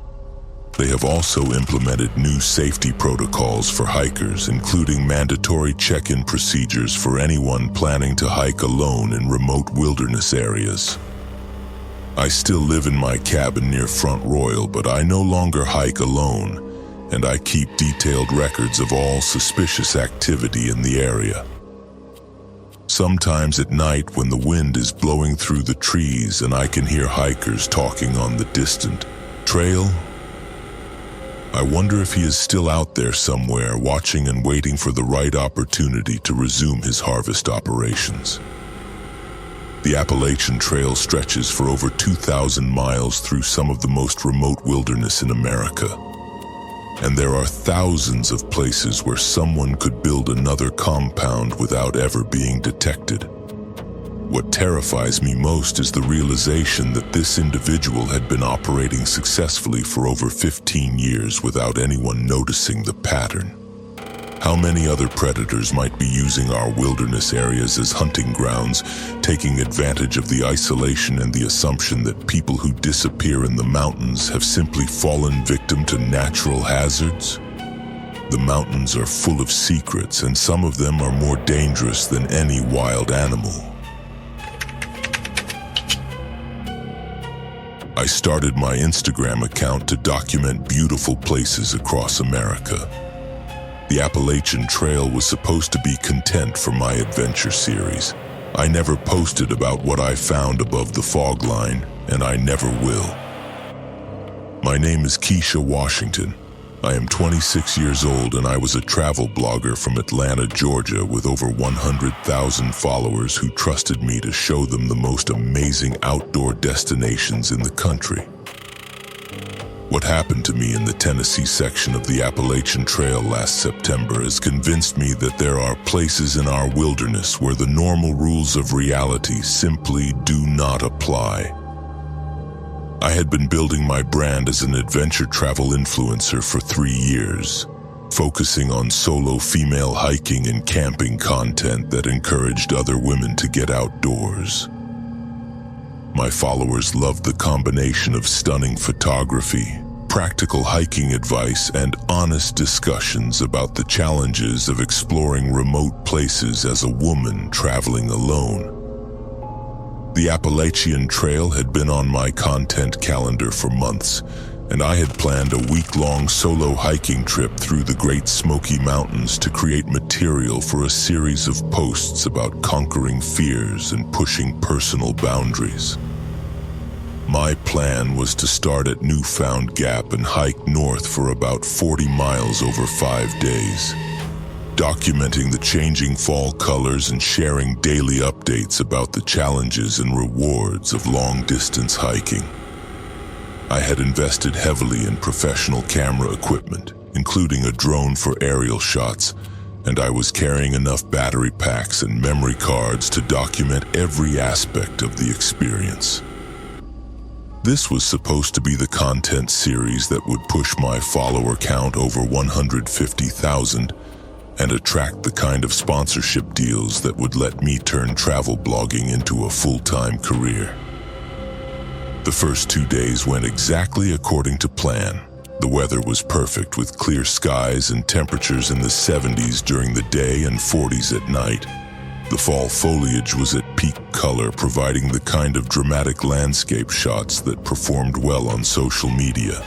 They have also implemented new safety protocols for hikers, including mandatory check-in procedures for anyone planning to hike alone in remote wilderness areas. I still live in my cabin near Front Royal, but I no longer hike alone, and I keep detailed records of all suspicious activity in the area. Sometimes at night when the wind is blowing through the trees and I can hear hikers talking on the distant trail, I wonder if he is still out there somewhere watching and waiting for the right opportunity to resume his harvest operations. The Appalachian Trail stretches for over 2,000 miles through some of the most remote wilderness in America. And there are thousands of places where someone could build another compound without ever being detected. What terrifies me most is the realization that this individual had been operating successfully for over 15 years without anyone noticing the pattern. How many other predators might be using our wilderness areas as hunting grounds, taking advantage of the isolation and the assumption that people who disappear in the mountains have simply fallen victim to natural hazards? The mountains are full of secrets, and some of them are more dangerous than any wild animal. I started my Instagram account to document beautiful places across America. The Appalachian Trail was supposed to be content for my adventure series. I never posted about what I found above the fog line, and I never will. My name is Keisha Washington. I am 26 years old and I was a travel blogger from Atlanta, Georgia, with over 100,000 followers who trusted me to show them the most amazing outdoor destinations in the country. What happened to me in the Tennessee section of the Appalachian Trail last September has convinced me that there are places in our wilderness where the normal rules of reality simply do not apply. I had been building my brand as an adventure travel influencer for 3 years, focusing on solo female hiking and camping content that encouraged other women to get outdoors. My followers loved the combination of stunning photography, practical hiking advice, and honest discussions about the challenges of exploring remote places as a woman traveling alone. The Appalachian Trail had been on my content calendar for months, and I had planned a week-long solo hiking trip through the Great Smoky Mountains to create material for a series of posts about conquering fears and pushing personal boundaries. My plan was to start at Newfound Gap and hike north for about 40 miles over 5 days, documenting the changing fall colors and sharing daily updates about the challenges and rewards of long-distance hiking. I had invested heavily in professional camera equipment, including a drone for aerial shots, and I was carrying enough battery packs and memory cards to document every aspect of the experience. This was supposed to be the content series that would push my follower count over 150,000 and attract the kind of sponsorship deals that would let me turn travel blogging into a full-time career. The first 2 days went exactly according to plan. The weather was perfect with clear skies and temperatures in the 70s during the day and 40s at night. The fall foliage was at peak color, providing the kind of dramatic landscape shots that performed well on social media.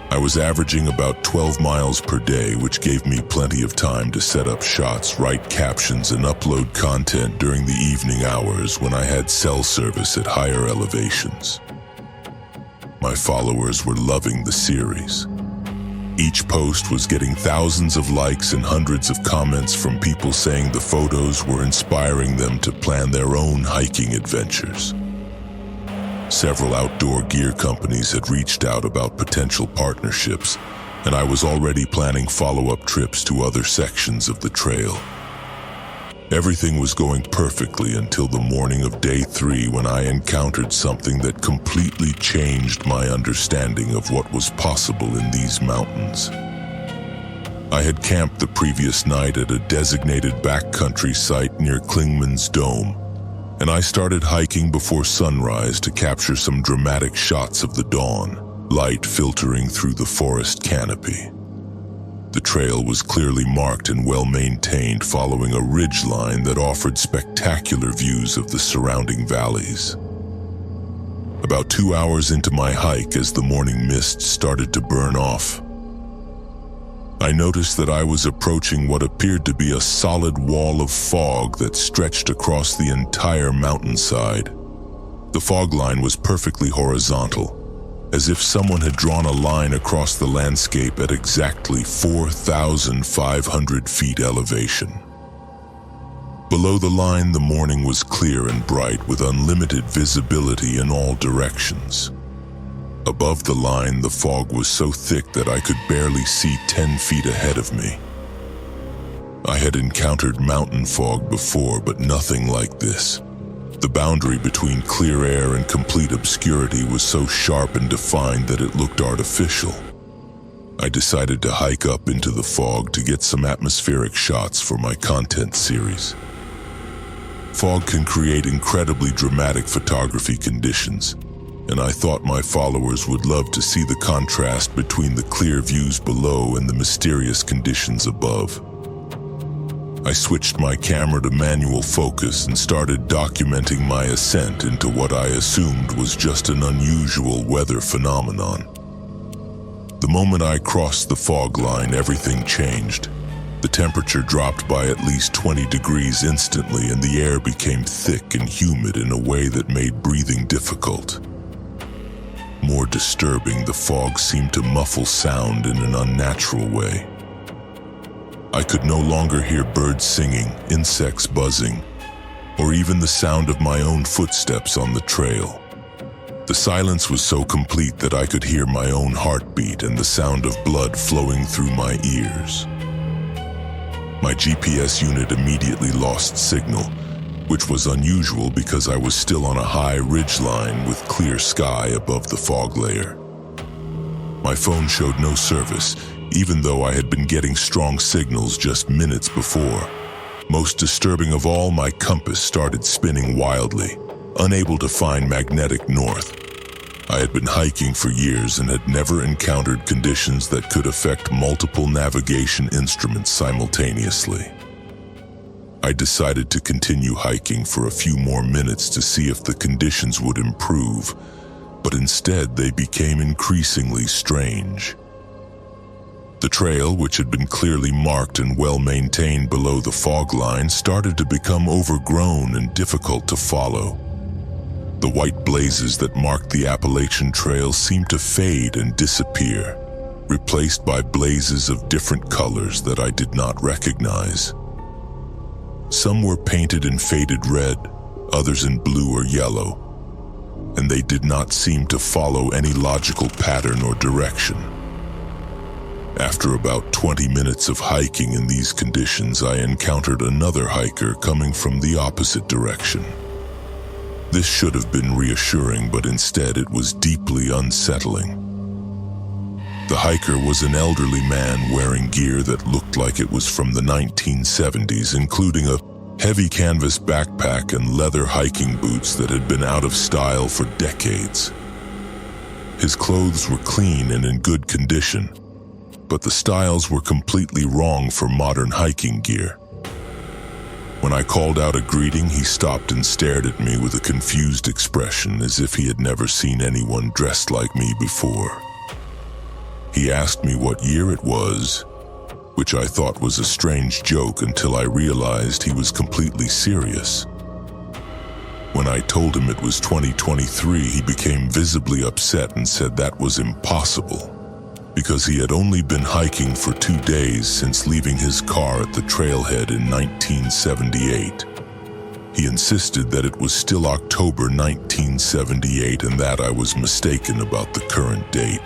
I was averaging about 12 miles per day, which gave me plenty of time to set up shots, write captions, and upload content during the evening hours when I had cell service at higher elevations. My followers were loving the series. Each post was getting thousands of likes and hundreds of comments from people saying the photos were inspiring them to plan their own hiking adventures. Several outdoor gear companies had reached out about potential partnerships, and I was already planning follow-up trips to other sections of the trail. Everything was going perfectly until the morning of day 3 when I encountered something that completely changed my understanding of what was possible in these mountains. I had camped the previous night at a designated backcountry site near Clingman's Dome, and I started hiking before sunrise to capture some dramatic shots of the dawn, light filtering through the forest canopy. The trail was clearly marked and well-maintained, following a ridgeline that offered spectacular views of the surrounding valleys. About 2 hours into my hike, as the morning mist started to burn off, I noticed that I was approaching what appeared to be a solid wall of fog that stretched across the entire mountainside. The fog line was perfectly horizontal, as if someone had drawn a line across the landscape at exactly 4,500 feet elevation. Below the line, the morning was clear and bright with unlimited visibility in all directions. Above the line, the fog was so thick that I could barely see 10 feet ahead of me. I had encountered mountain fog before, but nothing like this. The boundary between clear air and complete obscurity was so sharp and defined that it looked artificial. I decided to hike up into the fog to get some atmospheric shots for my content series. Fog can create incredibly dramatic photography conditions, and I thought my followers would love to see the contrast between the clear views below and the mysterious conditions above. I switched my camera to manual focus and started documenting my ascent into what I assumed was just an unusual weather phenomenon. The moment I crossed the fog line, everything changed. The temperature dropped by at least 20 degrees instantly, and the air became thick and humid in a way that made breathing difficult. More disturbing, the fog seemed to muffle sound in an unnatural way. I could no longer hear birds singing, insects buzzing, or even the sound of my own footsteps on the trail. The silence was so complete that I could hear my own heartbeat and the sound of blood flowing through my ears. My GPS unit immediately lost signal, which was unusual because I was still on a high ridgeline with clear sky above the fog layer. My phone showed no service, even though I had been getting strong signals just minutes before. Most disturbing of all, my compass started spinning wildly, unable to find magnetic north. I had been hiking for years and had never encountered conditions that could affect multiple navigation instruments simultaneously. I decided to continue hiking for a few more minutes to see if the conditions would improve, but instead they became increasingly strange. The trail, which had been clearly marked and well maintained below the fog line, started to become overgrown and difficult to follow. The white blazes that marked the Appalachian Trail seemed to fade and disappear, replaced by blazes of different colors that I did not recognize. Some were painted in faded red, others in blue or yellow, and they did not seem to follow any logical pattern or direction. After about 20 minutes of hiking in these conditions, I encountered another hiker coming from the opposite direction. This should have been reassuring, but instead it was deeply unsettling. The hiker was an elderly man wearing gear that looked like it was from the 1970s, including a heavy canvas backpack and leather hiking boots that had been out of style for decades. His clothes were clean and in good condition, but the styles were completely wrong for modern hiking gear. When I called out a greeting, he stopped and stared at me with a confused expression, as if he had never seen anyone dressed like me before. He asked me what year it was, which I thought was a strange joke until I realized he was completely serious. When I told him it was 2023, he became visibly upset and said that was impossible, because he had only been hiking for 2 days since leaving his car at the trailhead in 1978. He insisted that it was still October 1978 and that I was mistaken about the current date.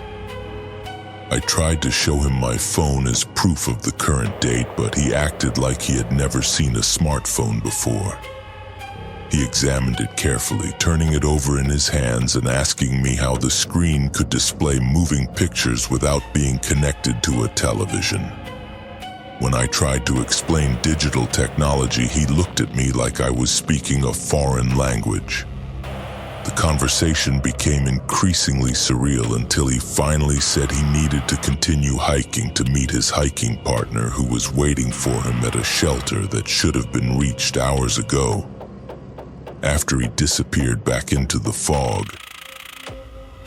I tried to show him my phone as proof of the current date, but he acted like he had never seen a smartphone before. He examined it carefully, turning it over in his hands and asking me how the screen could display moving pictures without being connected to a television. When I tried to explain digital technology, he looked at me like I was speaking a foreign language. The conversation became increasingly surreal until he finally said he needed to continue hiking to meet his hiking partner, who was waiting for him at a shelter that should have been reached hours ago. After he disappeared back into the fog,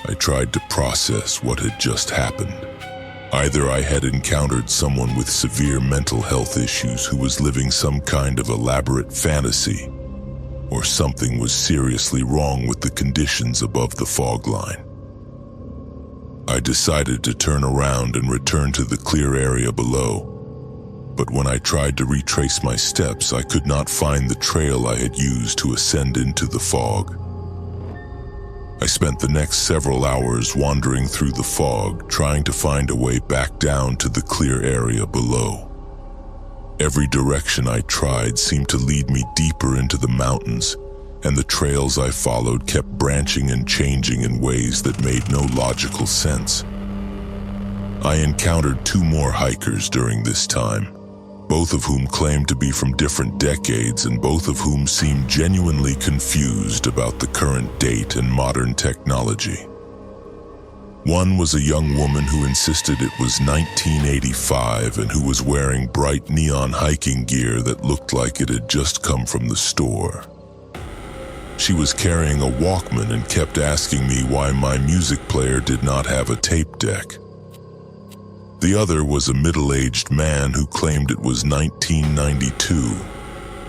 I tried to process what had just happened. Either I had encountered someone with severe mental health issues who was living some kind of elaborate fantasy, or something was seriously wrong with the conditions above the fog line. I decided to turn around and return to the clear area below, but when I tried to retrace my steps, I could not find the trail I had used to ascend into the fog. I spent the next several hours wandering through the fog, trying to find a way back down to the clear area below. Every direction I tried seemed to lead me deeper into the mountains, and the trails I followed kept branching and changing in ways that made no logical sense. I encountered 2 more hikers during this time, both of whom claimed to be from different decades and both of whom seemed genuinely confused about the current date and modern technology. One was a young woman who insisted it was 1985 and who was wearing bright neon hiking gear that looked like it had just come from the store. She was carrying a Walkman and kept asking me why my music player did not have a tape deck. The other was a middle-aged man who claimed it was 1992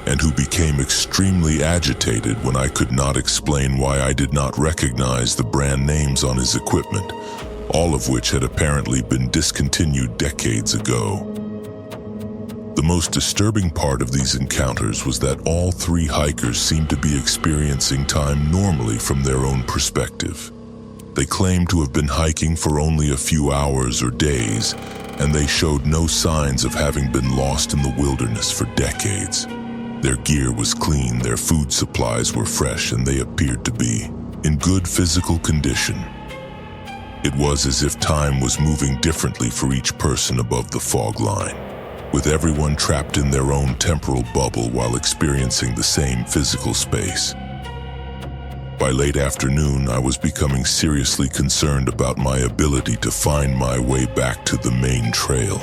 and who became extremely agitated when I could not explain why I did not recognize the brand names on his equipment, all of which had apparently been discontinued decades ago. The most disturbing part of these encounters was that all 3 hikers seemed to be experiencing time normally from their own perspective. They claimed to have been hiking for only a few hours or days, and they showed no signs of having been lost in the wilderness for decades. Their gear was clean, their food supplies were fresh, and they appeared to be in good physical condition. It was as if time was moving differently for each person above the fog line, with everyone trapped in their own temporal bubble while experiencing the same physical space. By late afternoon, I was becoming seriously concerned about my ability to find my way back to the main trail.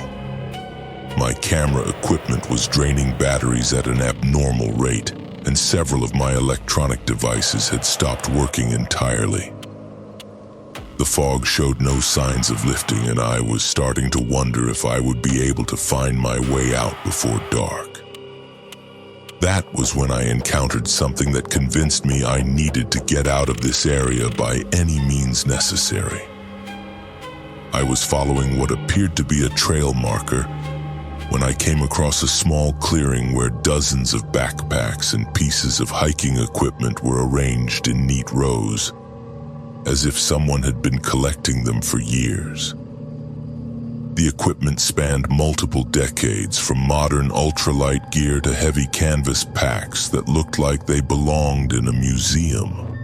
My camera equipment was draining batteries at an abnormal rate, and several of my electronic devices had stopped working entirely. The fog showed no signs of lifting, and I was starting to wonder if I would be able to find my way out before dark. That was when I encountered something that convinced me I needed to get out of this area by any means necessary. I was following what appeared to be a trail marker when I came across a small clearing where dozens of backpacks and pieces of hiking equipment were arranged in neat rows, as if someone had been collecting them for years. The equipment spanned multiple decades, from modern ultralight gear to heavy canvas packs that looked like they belonged in a museum.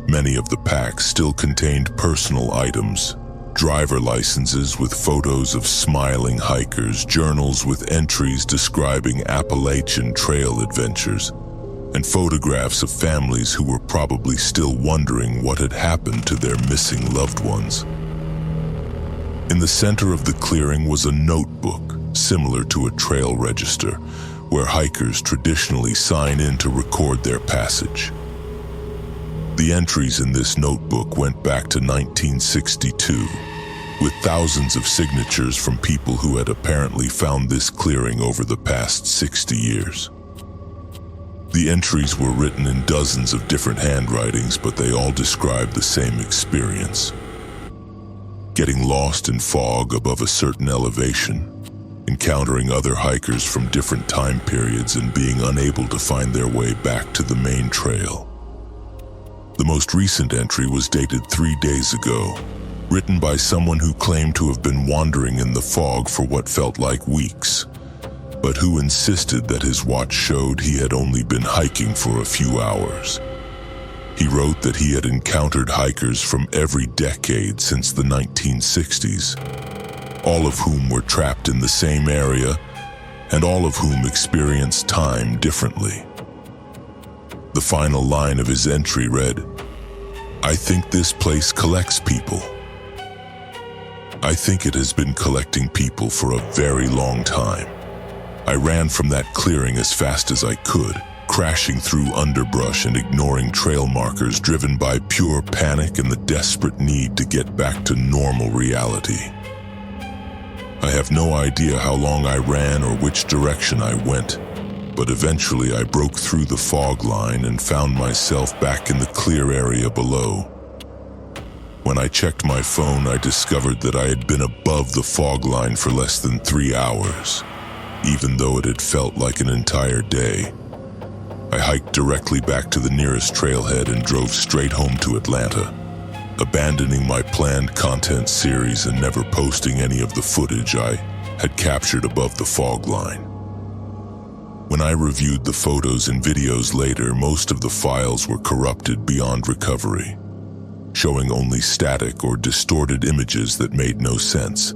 Many of the packs still contained personal items, driver licenses with photos of smiling hikers, journals with entries describing Appalachian trail adventures, and photographs of families who were probably still wondering what had happened to their missing loved ones. In the center of the clearing was a notebook, similar to a trail register, where hikers traditionally sign in to record their passage. The entries in this notebook went back to 1962, with thousands of signatures from people who had apparently found this clearing over the past 60 years. The entries were written in dozens of different handwritings, but they all described the same experience. Getting lost in fog above a certain elevation, encountering other hikers from different time periods and being unable to find their way back to the main trail. The most recent entry was dated 3 days ago, written by someone who claimed to have been wandering in the fog for what felt like weeks, but who insisted that his watch showed he had only been hiking for a few hours. He wrote that he had encountered hikers from every decade since the 1960s, all of whom were trapped in the same area and all of whom experienced time differently. The final line of his entry read, "I think this place collects people. I think it has been collecting people for a very long time. I ran from that clearing as fast as I could, crashing through underbrush and ignoring trail markers, driven by pure panic and the desperate need to get back to normal reality. I have no idea how long I ran or which direction I went, but eventually I broke through the fog line and found myself back in the clear area below. When I checked my phone, I discovered that I had been above the fog line for less than 3 hours, even though it had felt like an entire day. I hiked directly back to the nearest trailhead and drove straight home to Atlanta, abandoning my planned content series and never posting any of the footage I had captured above the fog line. When I reviewed the photos and videos later, most of the files were corrupted beyond recovery, showing only static or distorted images that made no sense.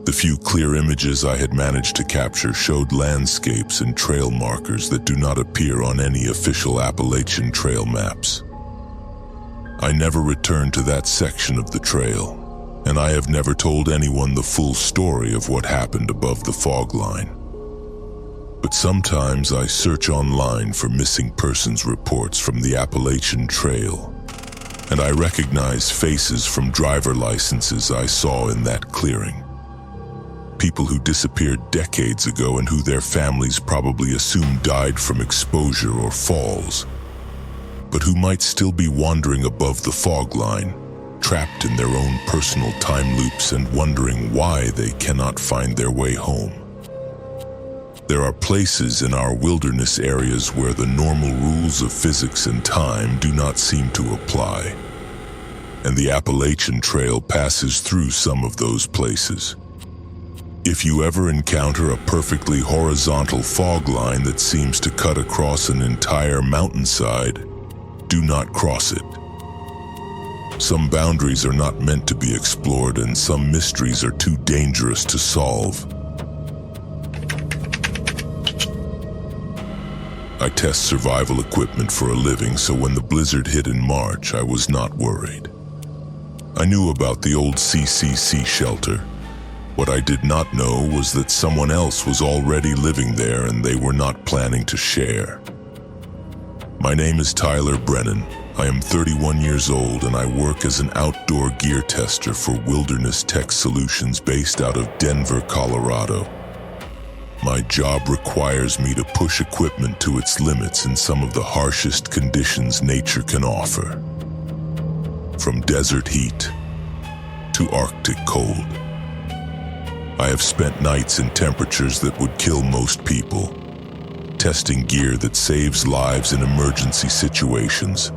The few clear images I had managed to capture showed landscapes and trail markers that do not appear on any official Appalachian trail maps. I never returned to that section of the trail, and I have never told anyone the full story of what happened above the fog line. But sometimes I search online for missing persons reports from the Appalachian Trail, and I recognize faces from driver licenses I saw in that clearing. People who disappeared decades ago and who their families probably assume died from exposure or falls, but who might still be wandering above the fog line, trapped in their own personal time loops and wondering why they cannot find their way home. There are places in our wilderness areas where the normal rules of physics and time do not seem to apply, and the Appalachian Trail passes through some of those places. If you ever encounter a perfectly horizontal fog line that seems to cut across an entire mountainside, do not cross it. Some boundaries are not meant to be explored, and some mysteries are too dangerous to solve. I test survival equipment for a living, so when the blizzard hit in March, I was not worried. I knew about the old CCC shelter. What I did not know was that someone else was already living there and they were not planning to share. My name is Tyler Brennan. I am 31 years old and I work as an outdoor gear tester for Wilderness Tech Solutions based out of Denver, Colorado. My job requires me to push equipment to its limits in some of the harshest conditions nature can offer. From desert heat to Arctic cold. I have spent nights in temperatures that would kill most people, testing gear that saves lives in emergency situations.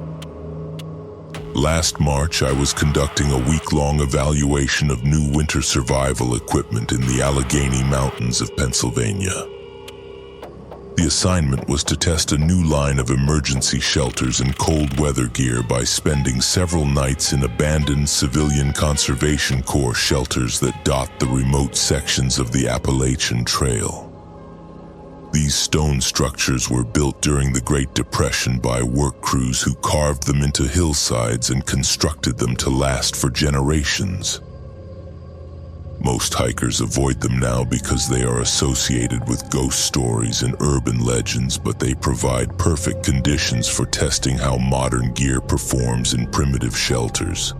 Last March, I was conducting a week-long evaluation of new winter survival equipment in the Allegheny Mountains of Pennsylvania. The assignment was to test a new line of emergency shelters and cold weather gear by spending several nights in abandoned civilian conservation corps shelters that dot the remote sections of the Appalachian Trail. These stone structures were built during the Great Depression by work crews who carved them into hillsides and constructed them to last for generations. Most hikers avoid them now because they are associated with ghost stories and urban legends, but they provide perfect conditions for testing how modern gear performs in primitive shelters.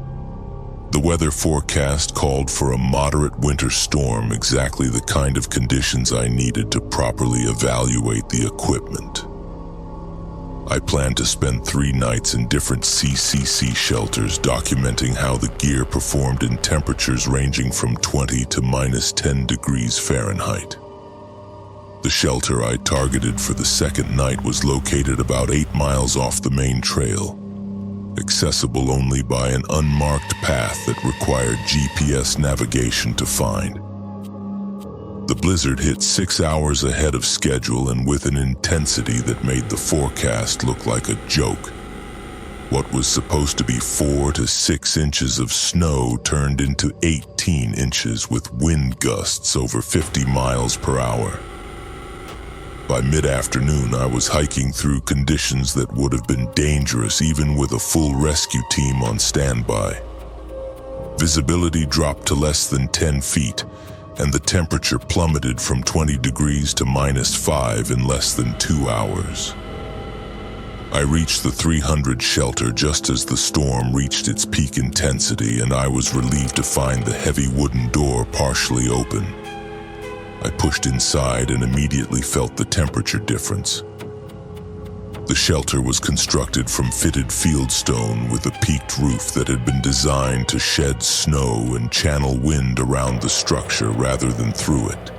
The weather forecast called for a moderate winter storm, exactly the kind of conditions I needed to properly evaluate the equipment. I plan to spend 3 nights in different CCC shelters documenting how the gear performed in temperatures ranging from 20 to -10 degrees Fahrenheit. The shelter I targeted for the second night was located about 8 miles off the main trail, accessible only by an unmarked path that required GPS navigation to find. The blizzard hit 6 hours ahead of schedule and with an intensity that made the forecast look like a joke. What was supposed to be 4 to 6 inches of snow turned into 18 inches with wind gusts over 50 miles per hour. By mid-afternoon, I was hiking through conditions that would have been dangerous even with a full rescue team on standby. Visibility dropped to less than 10 feet, and the temperature plummeted from 20 degrees to -5 in less than 2 hours. I reached the 300 shelter just as the storm reached its peak intensity, and I was relieved to find the heavy wooden door partially open. I pushed inside and immediately felt the temperature difference. The shelter was constructed from fitted fieldstone with a peaked roof that had been designed to shed snow and channel wind around the structure rather than through it.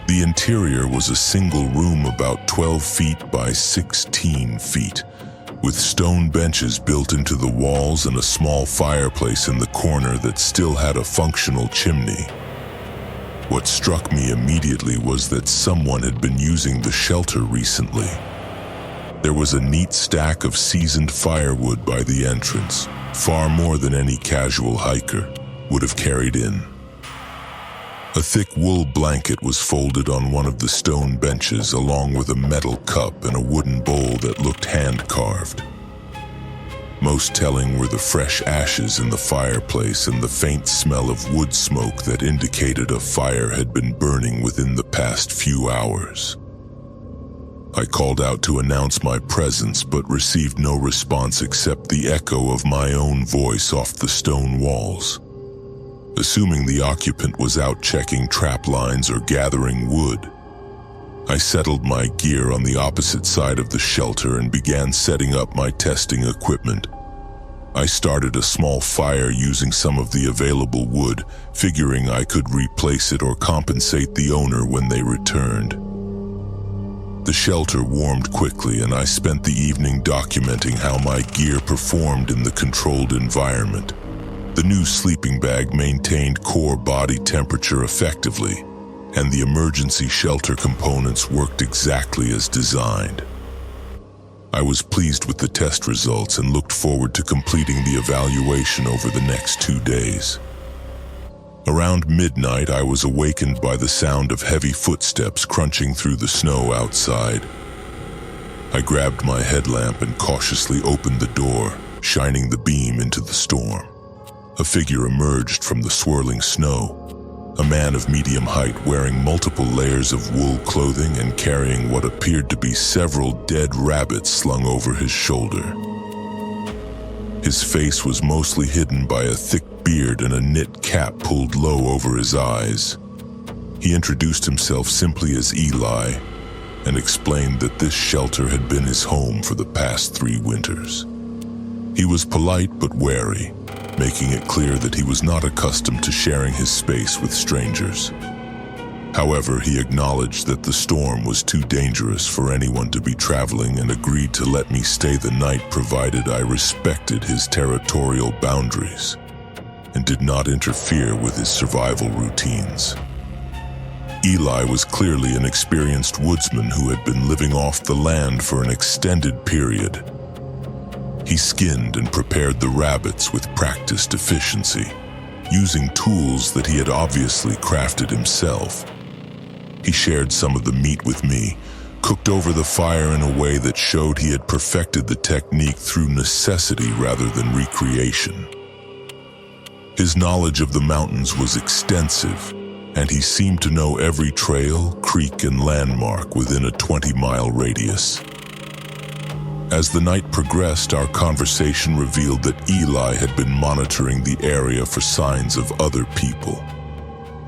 The interior was a single room about 12 feet by 16 feet, with stone benches built into the walls and a small fireplace in the corner that still had a functional chimney. What struck me immediately was that someone had been using the shelter recently. There was a neat stack of seasoned firewood by the entrance, far more than any casual hiker would have carried in. A thick wool blanket was folded on one of the stone benches, along with a metal cup and a wooden bowl that looked hand-carved. Most telling were the fresh ashes in the fireplace and the faint smell of wood smoke that indicated a fire had been burning within the past few hours. I called out to announce my presence, but received no response except the echo of my own voice off the stone walls. Assuming the occupant was out checking trap lines or gathering wood, I settled my gear on the opposite side of the shelter and began setting up my testing equipment. I started a small fire using some of the available wood, figuring I could replace it or compensate the owner when they returned. The shelter warmed quickly, and I spent the evening documenting how my gear performed in the controlled environment. The new sleeping bag maintained core body temperature effectively, and the emergency shelter components worked exactly as designed. I was pleased with the test results and looked forward to completing the evaluation over the next 2 days. Around midnight, I was awakened by the sound of heavy footsteps crunching through the snow outside. I grabbed my headlamp and cautiously opened the door, shining the beam into the storm. A figure emerged from the swirling snow, a man of medium height wearing multiple layers of wool clothing and carrying what appeared to be several dead rabbits slung over his shoulder. His face was mostly hidden by a thick beard and a knit cap pulled low over his eyes. He introduced himself simply as Eli and explained that this shelter had been his home for the past 3 winters. He was polite but wary, making it clear that he was not accustomed to sharing his space with strangers. However, he acknowledged that the storm was too dangerous for anyone to be traveling and agreed to let me stay the night provided I respected his territorial boundaries and did not interfere with his survival routines. Eli was clearly an experienced woodsman who had been living off the land for an extended period. He skinned and prepared the rabbits with practiced efficiency, using tools that he had obviously crafted himself. He shared some of the meat with me, cooked over the fire in a way that showed he had perfected the technique through necessity rather than recreation. His knowledge of the mountains was extensive, and he seemed to know every trail, creek, and landmark within a 20-mile radius. As the night progressed, our conversation revealed that Eli had been monitoring the area for signs of other people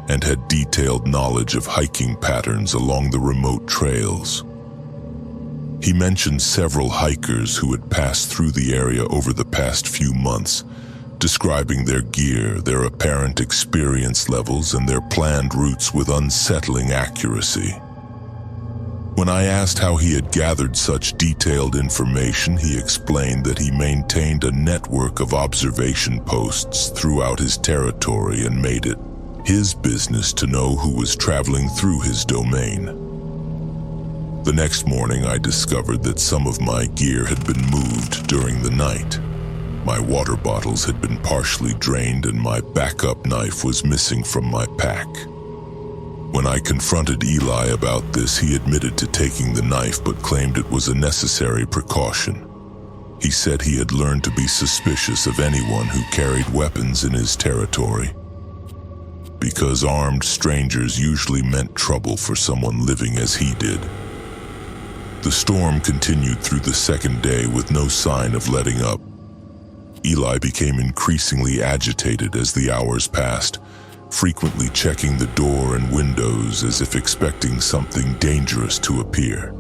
and had detailed knowledge of hiking patterns along the remote trails. He mentioned several hikers who had passed through the area over the past few months, describing their gear, their apparent experience levels, and their planned routes with unsettling accuracy. When I asked how he had gathered such detailed information, he explained that he maintained a network of observation posts throughout his territory and made it his business to know who was traveling through his domain. The next morning, I discovered that some of my gear had been moved during the night. My water bottles had been partially drained and my backup knife was missing from my pack. When I confronted Eli about this, he admitted to taking the knife but claimed it was a necessary precaution. He said he had learned to be suspicious of anyone who carried weapons in his territory, because armed strangers usually meant trouble for someone living as he did. The storm continued through the second day with no sign of letting up. Eli became increasingly agitated as the hours passed, frequently checking the door and windows as if expecting something dangerous to appear.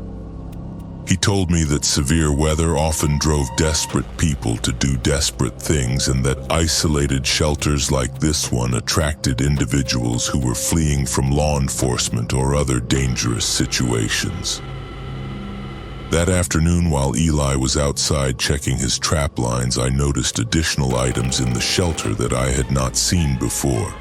He told me that severe weather often drove desperate people to do desperate things, and that isolated shelters like this one attracted individuals who were fleeing from law enforcement or other dangerous situations. That afternoon, while Eli was outside checking his trap lines, I noticed additional items in the shelter that I had not seen before.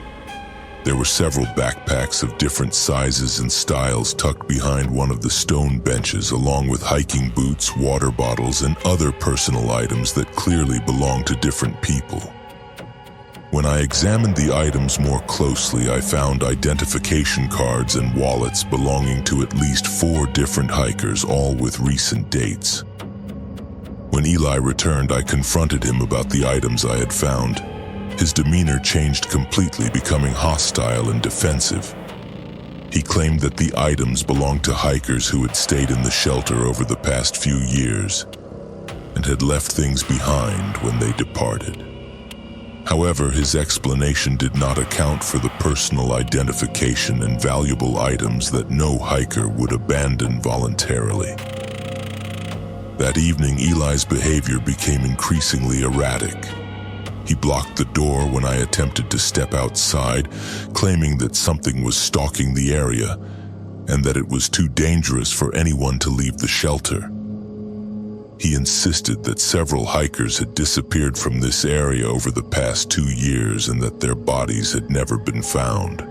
There were several backpacks of different sizes and styles tucked behind one of the stone benches, along with hiking boots, water bottles, and other personal items that clearly belonged to different people. When I examined the items more closely, I found identification cards and wallets belonging to at least 4 different hikers, all with recent dates. When Eli returned, I confronted him about the items I had found. His demeanor changed completely, becoming hostile and defensive. He claimed that the items belonged to hikers who had stayed in the shelter over the past few years and had left things behind when they departed. However, his explanation did not account for the personal identification and valuable items that no hiker would abandon voluntarily. That evening, Eli's behavior became increasingly erratic. He blocked the door when I attempted to step outside, claiming that something was stalking the area and that it was too dangerous for anyone to leave the shelter. He insisted that several hikers had disappeared from this area over the past 2 years and that their bodies had never been found.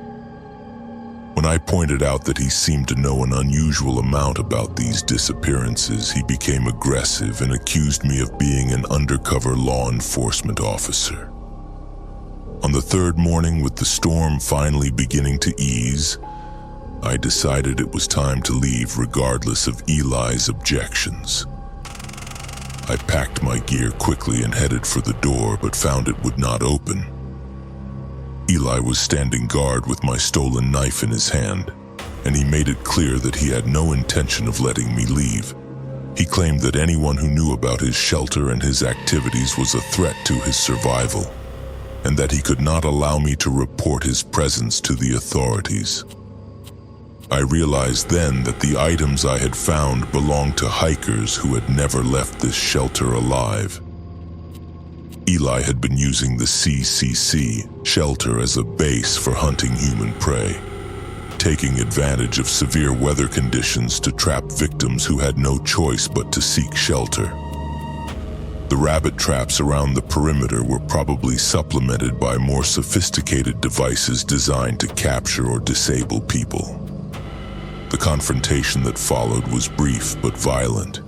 When I pointed out that he seemed to know an unusual amount about these disappearances, he became aggressive and accused me of being an undercover law enforcement officer. On the 3rd morning, with the storm finally beginning to ease, I decided it was time to leave regardless of Eli's objections. I packed my gear quickly and headed for the door, but found it would not open. Eli was standing guard with my stolen knife in his hand, and he made it clear that he had no intention of letting me leave. He claimed that anyone who knew about his shelter and his activities was a threat to his survival, and that he could not allow me to report his presence to the authorities. I realized then that the items I had found belonged to hikers who had never left this shelter alive. Eli had been using the CCC shelter as a base for hunting human prey, taking advantage of severe weather conditions to trap victims who had no choice but to seek shelter. The rabbit traps around the perimeter were probably supplemented by more sophisticated devices designed to capture or disable people. The confrontation that followed was brief but violent.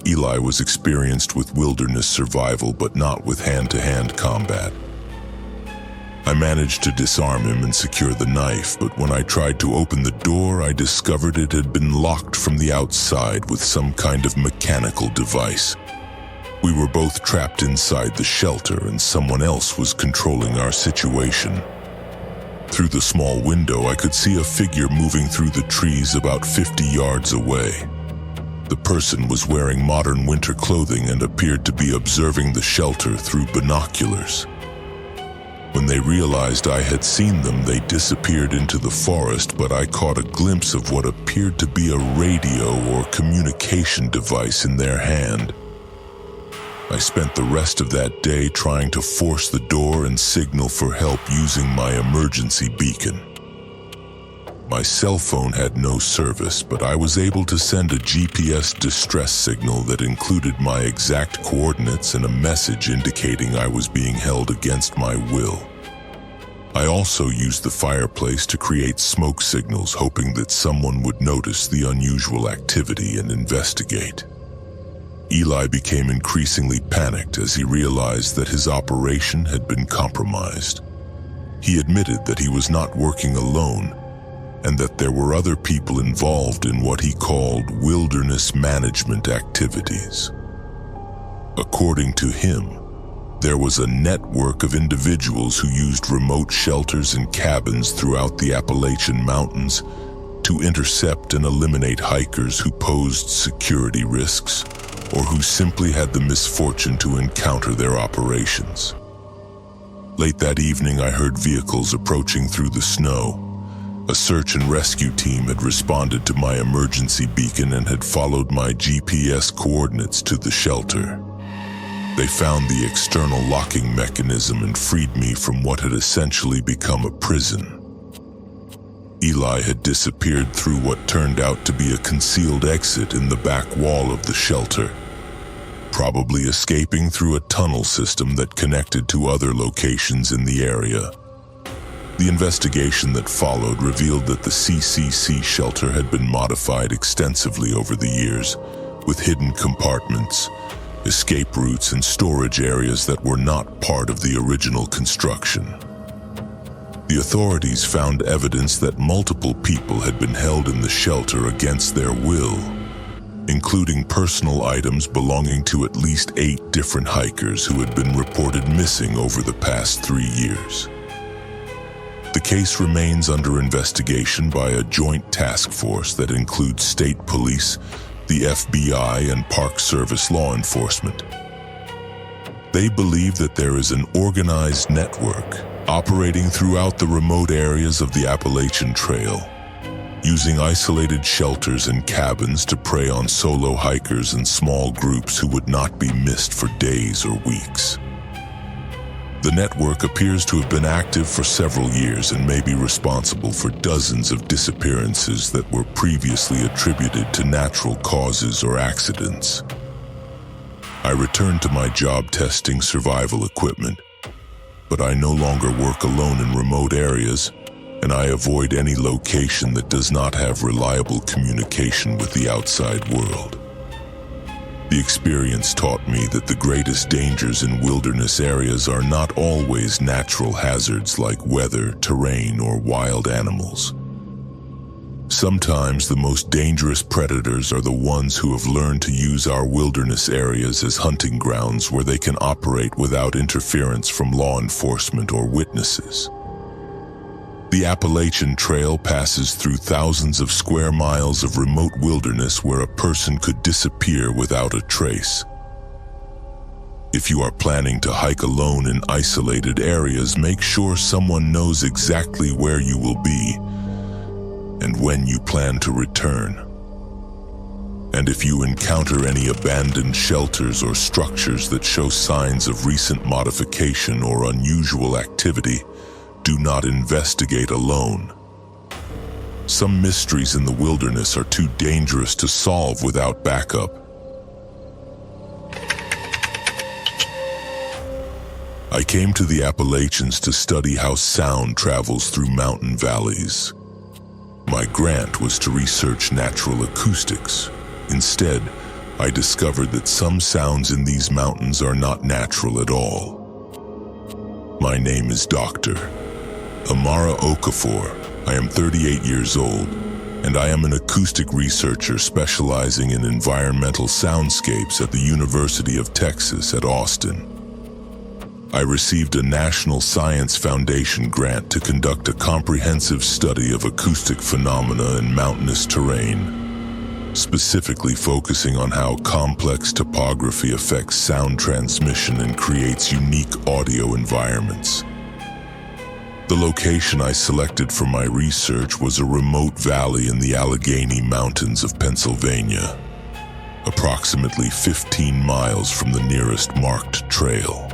Eli was experienced with wilderness survival, but not with hand-to-hand combat. I managed to disarm him and secure the knife, but when I tried to open the door, I discovered it had been locked from the outside with some kind of mechanical device. We were both trapped inside the shelter, and someone else was controlling our situation. Through the small window, I could see a figure moving through the trees about 50 yards away. The person was wearing modern winter clothing and appeared to be observing the shelter through binoculars. When they realized I had seen them, they disappeared into the forest, but I caught a glimpse of what appeared to be a radio or communication device in their hand. I spent the rest of that day trying to force the door and signal for help using my emergency beacon. My cell phone had no service, but I was able to send a GPS distress signal that included my exact coordinates and a message indicating I was being held against my will. I also used the fireplace to create smoke signals, hoping that someone would notice the unusual activity and investigate. Eli became increasingly panicked as he realized that his operation had been compromised. He admitted that he was not working alone, and that there were other people involved in what he called wilderness management activities. According to him, there was a network of individuals who used remote shelters and cabins throughout the Appalachian Mountains to intercept and eliminate hikers who posed security risks or who simply had the misfortune to encounter their operations. Late that evening, I heard vehicles approaching through the snow. A search and rescue team had responded to my emergency beacon and had followed my GPS coordinates to the shelter. They found the external locking mechanism and freed me from what had essentially become a prison. Eli had disappeared through what turned out to be a concealed exit in the back wall of the shelter, probably escaping through a tunnel system that connected to other locations in the area. The investigation that followed revealed that the CCC shelter had been modified extensively over the years, with hidden compartments, escape routes, and storage areas that were not part of the original construction. The authorities found evidence that multiple people had been held in the shelter against their will, including personal items belonging to at least 8 different hikers who had been reported missing over the past 3 years. The case remains under investigation by a joint task force that includes state police, the FBI, and Park Service law enforcement. They believe that there is an organized network operating throughout the remote areas of the Appalachian Trail, using isolated shelters and cabins to prey on solo hikers and small groups who would not be missed for days or weeks. The network appears to have been active for several years and may be responsible for dozens of disappearances that were previously attributed to natural causes or accidents. I returned to my job testing survival equipment, but I no longer work alone in remote areas, and I avoid any location that does not have reliable communication with the outside world. The experience taught me that the greatest dangers in wilderness areas are not always natural hazards like weather, terrain, or wild animals. Sometimes the most dangerous predators are the ones who have learned to use our wilderness areas as hunting grounds where they can operate without interference from law enforcement or witnesses. The Appalachian Trail passes through thousands of square miles of remote wilderness where a person could disappear without a trace. If you are planning to hike alone in isolated areas, make sure someone knows exactly where you will be and when you plan to return. And if you encounter any abandoned shelters or structures that show signs of recent modification or unusual activity, do not investigate alone. Some mysteries in the wilderness are too dangerous to solve without backup. I came to the Appalachians to study how sound travels through mountain valleys. My grant was to research natural acoustics. Instead, I discovered that some sounds in these mountains are not natural at all. My name is Dr. Amara Okafor. I am 38 years old, and I am an acoustic researcher specializing in environmental soundscapes at the University of Texas at Austin. I received a National Science Foundation grant to conduct a comprehensive study of acoustic phenomena in mountainous terrain, specifically focusing on how complex topography affects sound transmission and creates unique audio environments. The location I selected for my research was a remote valley in the Allegheny Mountains of Pennsylvania, approximately 15 miles from the nearest marked trail.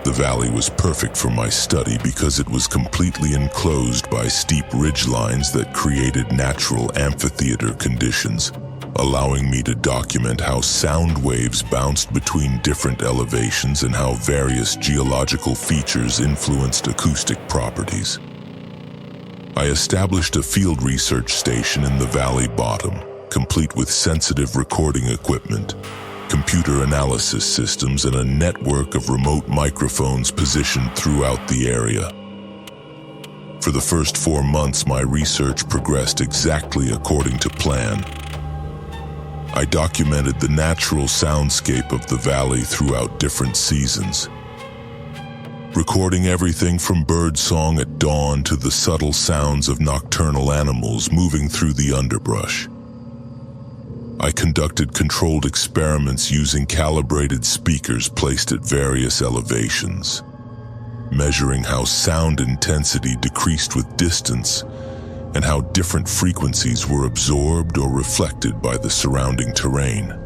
The valley was perfect for my study because it was completely enclosed by steep ridgelines that created natural amphitheater conditions, allowing me to document how sound waves bounced between different elevations and how various geological features influenced acoustic properties. I established a field research station in the valley bottom, complete with sensitive recording equipment, computer analysis systems, and a network of remote microphones positioned throughout the area. For the first 4 months, my research progressed exactly according to plan. I documented the natural soundscape of the valley throughout different seasons, recording everything from birdsong at dawn to the subtle sounds of nocturnal animals moving through the underbrush. I conducted controlled experiments using calibrated speakers placed at various elevations, measuring how sound intensity decreased with distance and how different frequencies were absorbed or reflected by the surrounding terrain.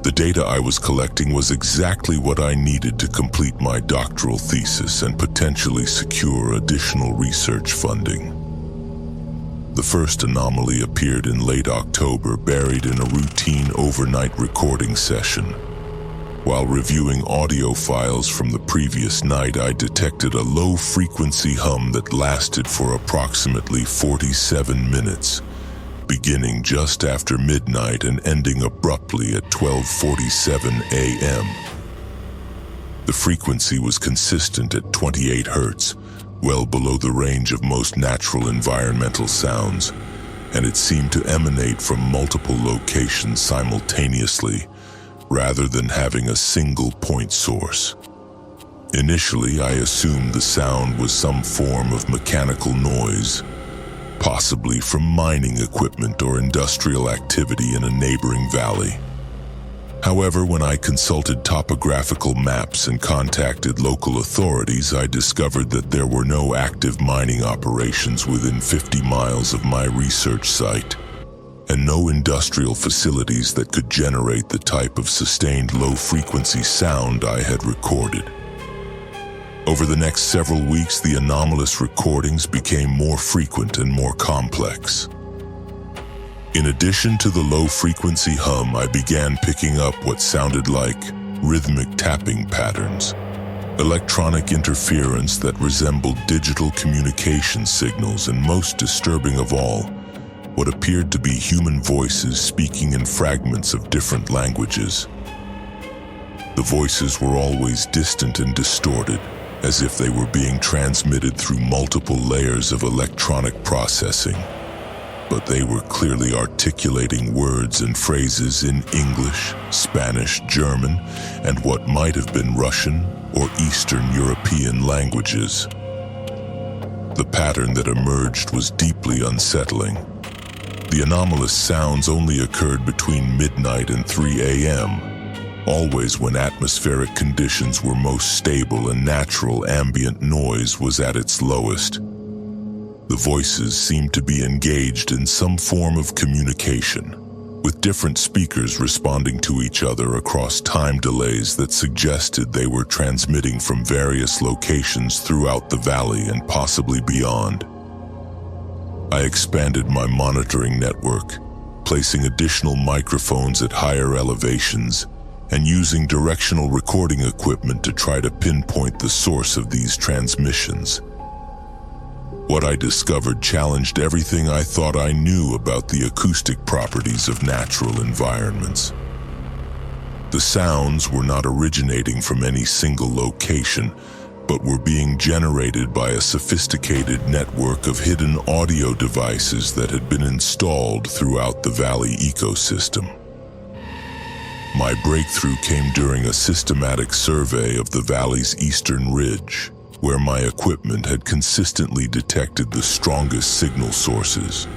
The data I was collecting was exactly what I needed to complete my doctoral thesis and potentially secure additional research funding. The first anomaly appeared in late October, buried in a routine overnight recording session. While reviewing audio files from the previous night, I detected a low-frequency hum that lasted for approximately 47 minutes, beginning just after midnight and ending abruptly at 12:47 a.m. The frequency was consistent at 28 Hz, well below the range of most natural environmental sounds, and it seemed to emanate from multiple locations simultaneously, rather than having a single point source. Initially, I assumed the sound was some form of mechanical noise, possibly from mining equipment or industrial activity in a neighboring valley. However, when I consulted topographical maps and contacted local authorities, I discovered that there were no active mining operations within 50 miles of my research site, and no industrial facilities that could generate the type of sustained low-frequency sound I had recorded. Over the next several weeks, the anomalous recordings became more frequent and more complex. In addition to the low-frequency hum, I began picking up what sounded like rhythmic tapping patterns, electronic interference that resembled digital communication signals, and most disturbing of all, what appeared to be human voices speaking in fragments of different languages. The voices were always distant and distorted, as if they were being transmitted through multiple layers of electronic processing. But they were clearly articulating words and phrases in English, Spanish, German, and what might have been Russian or Eastern European languages. The pattern that emerged was deeply unsettling. The anomalous sounds only occurred between midnight and 3 a.m., always when atmospheric conditions were most stable and natural ambient noise was at its lowest. The voices seemed to be engaged in some form of communication, with different speakers responding to each other across time delays that suggested they were transmitting from various locations throughout the valley and possibly beyond. I expanded my monitoring network, placing additional microphones at higher elevations and using directional recording equipment to try to pinpoint the source of these transmissions. What I discovered challenged everything I thought I knew about the acoustic properties of natural environments. The sounds were not originating from any single location, but were being generated by a sophisticated network of hidden audio devices that had been installed throughout the valley ecosystem. My breakthrough came during a systematic survey of the valley's eastern ridge, where my equipment had consistently detected the strongest signal sources.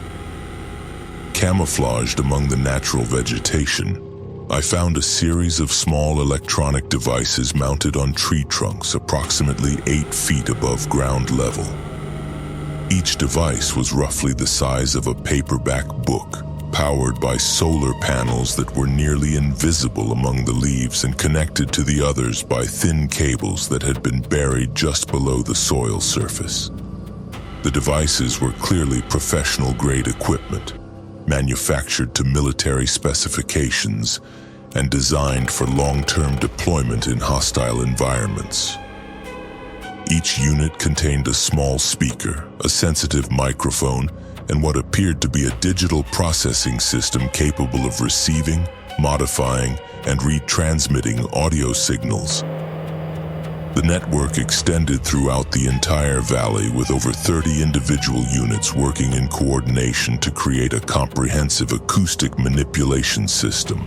Camouflaged among the natural vegetation, I found a series of small electronic devices mounted on tree trunks approximately 8 feet above ground level. Each device was roughly the size of a paperback book, powered by solar panels that were nearly invisible among the leaves and connected to the others by thin cables that had been buried just below the soil surface. The devices were clearly professional-grade equipment, manufactured to military specifications and designed for long-term deployment in hostile environments. Each unit contained a small speaker, a sensitive microphone, and what appeared to be a digital processing system capable of receiving, modifying, and retransmitting audio signals. The network extended throughout the entire valley, with over 30 individual units working in coordination to create a comprehensive acoustic manipulation system.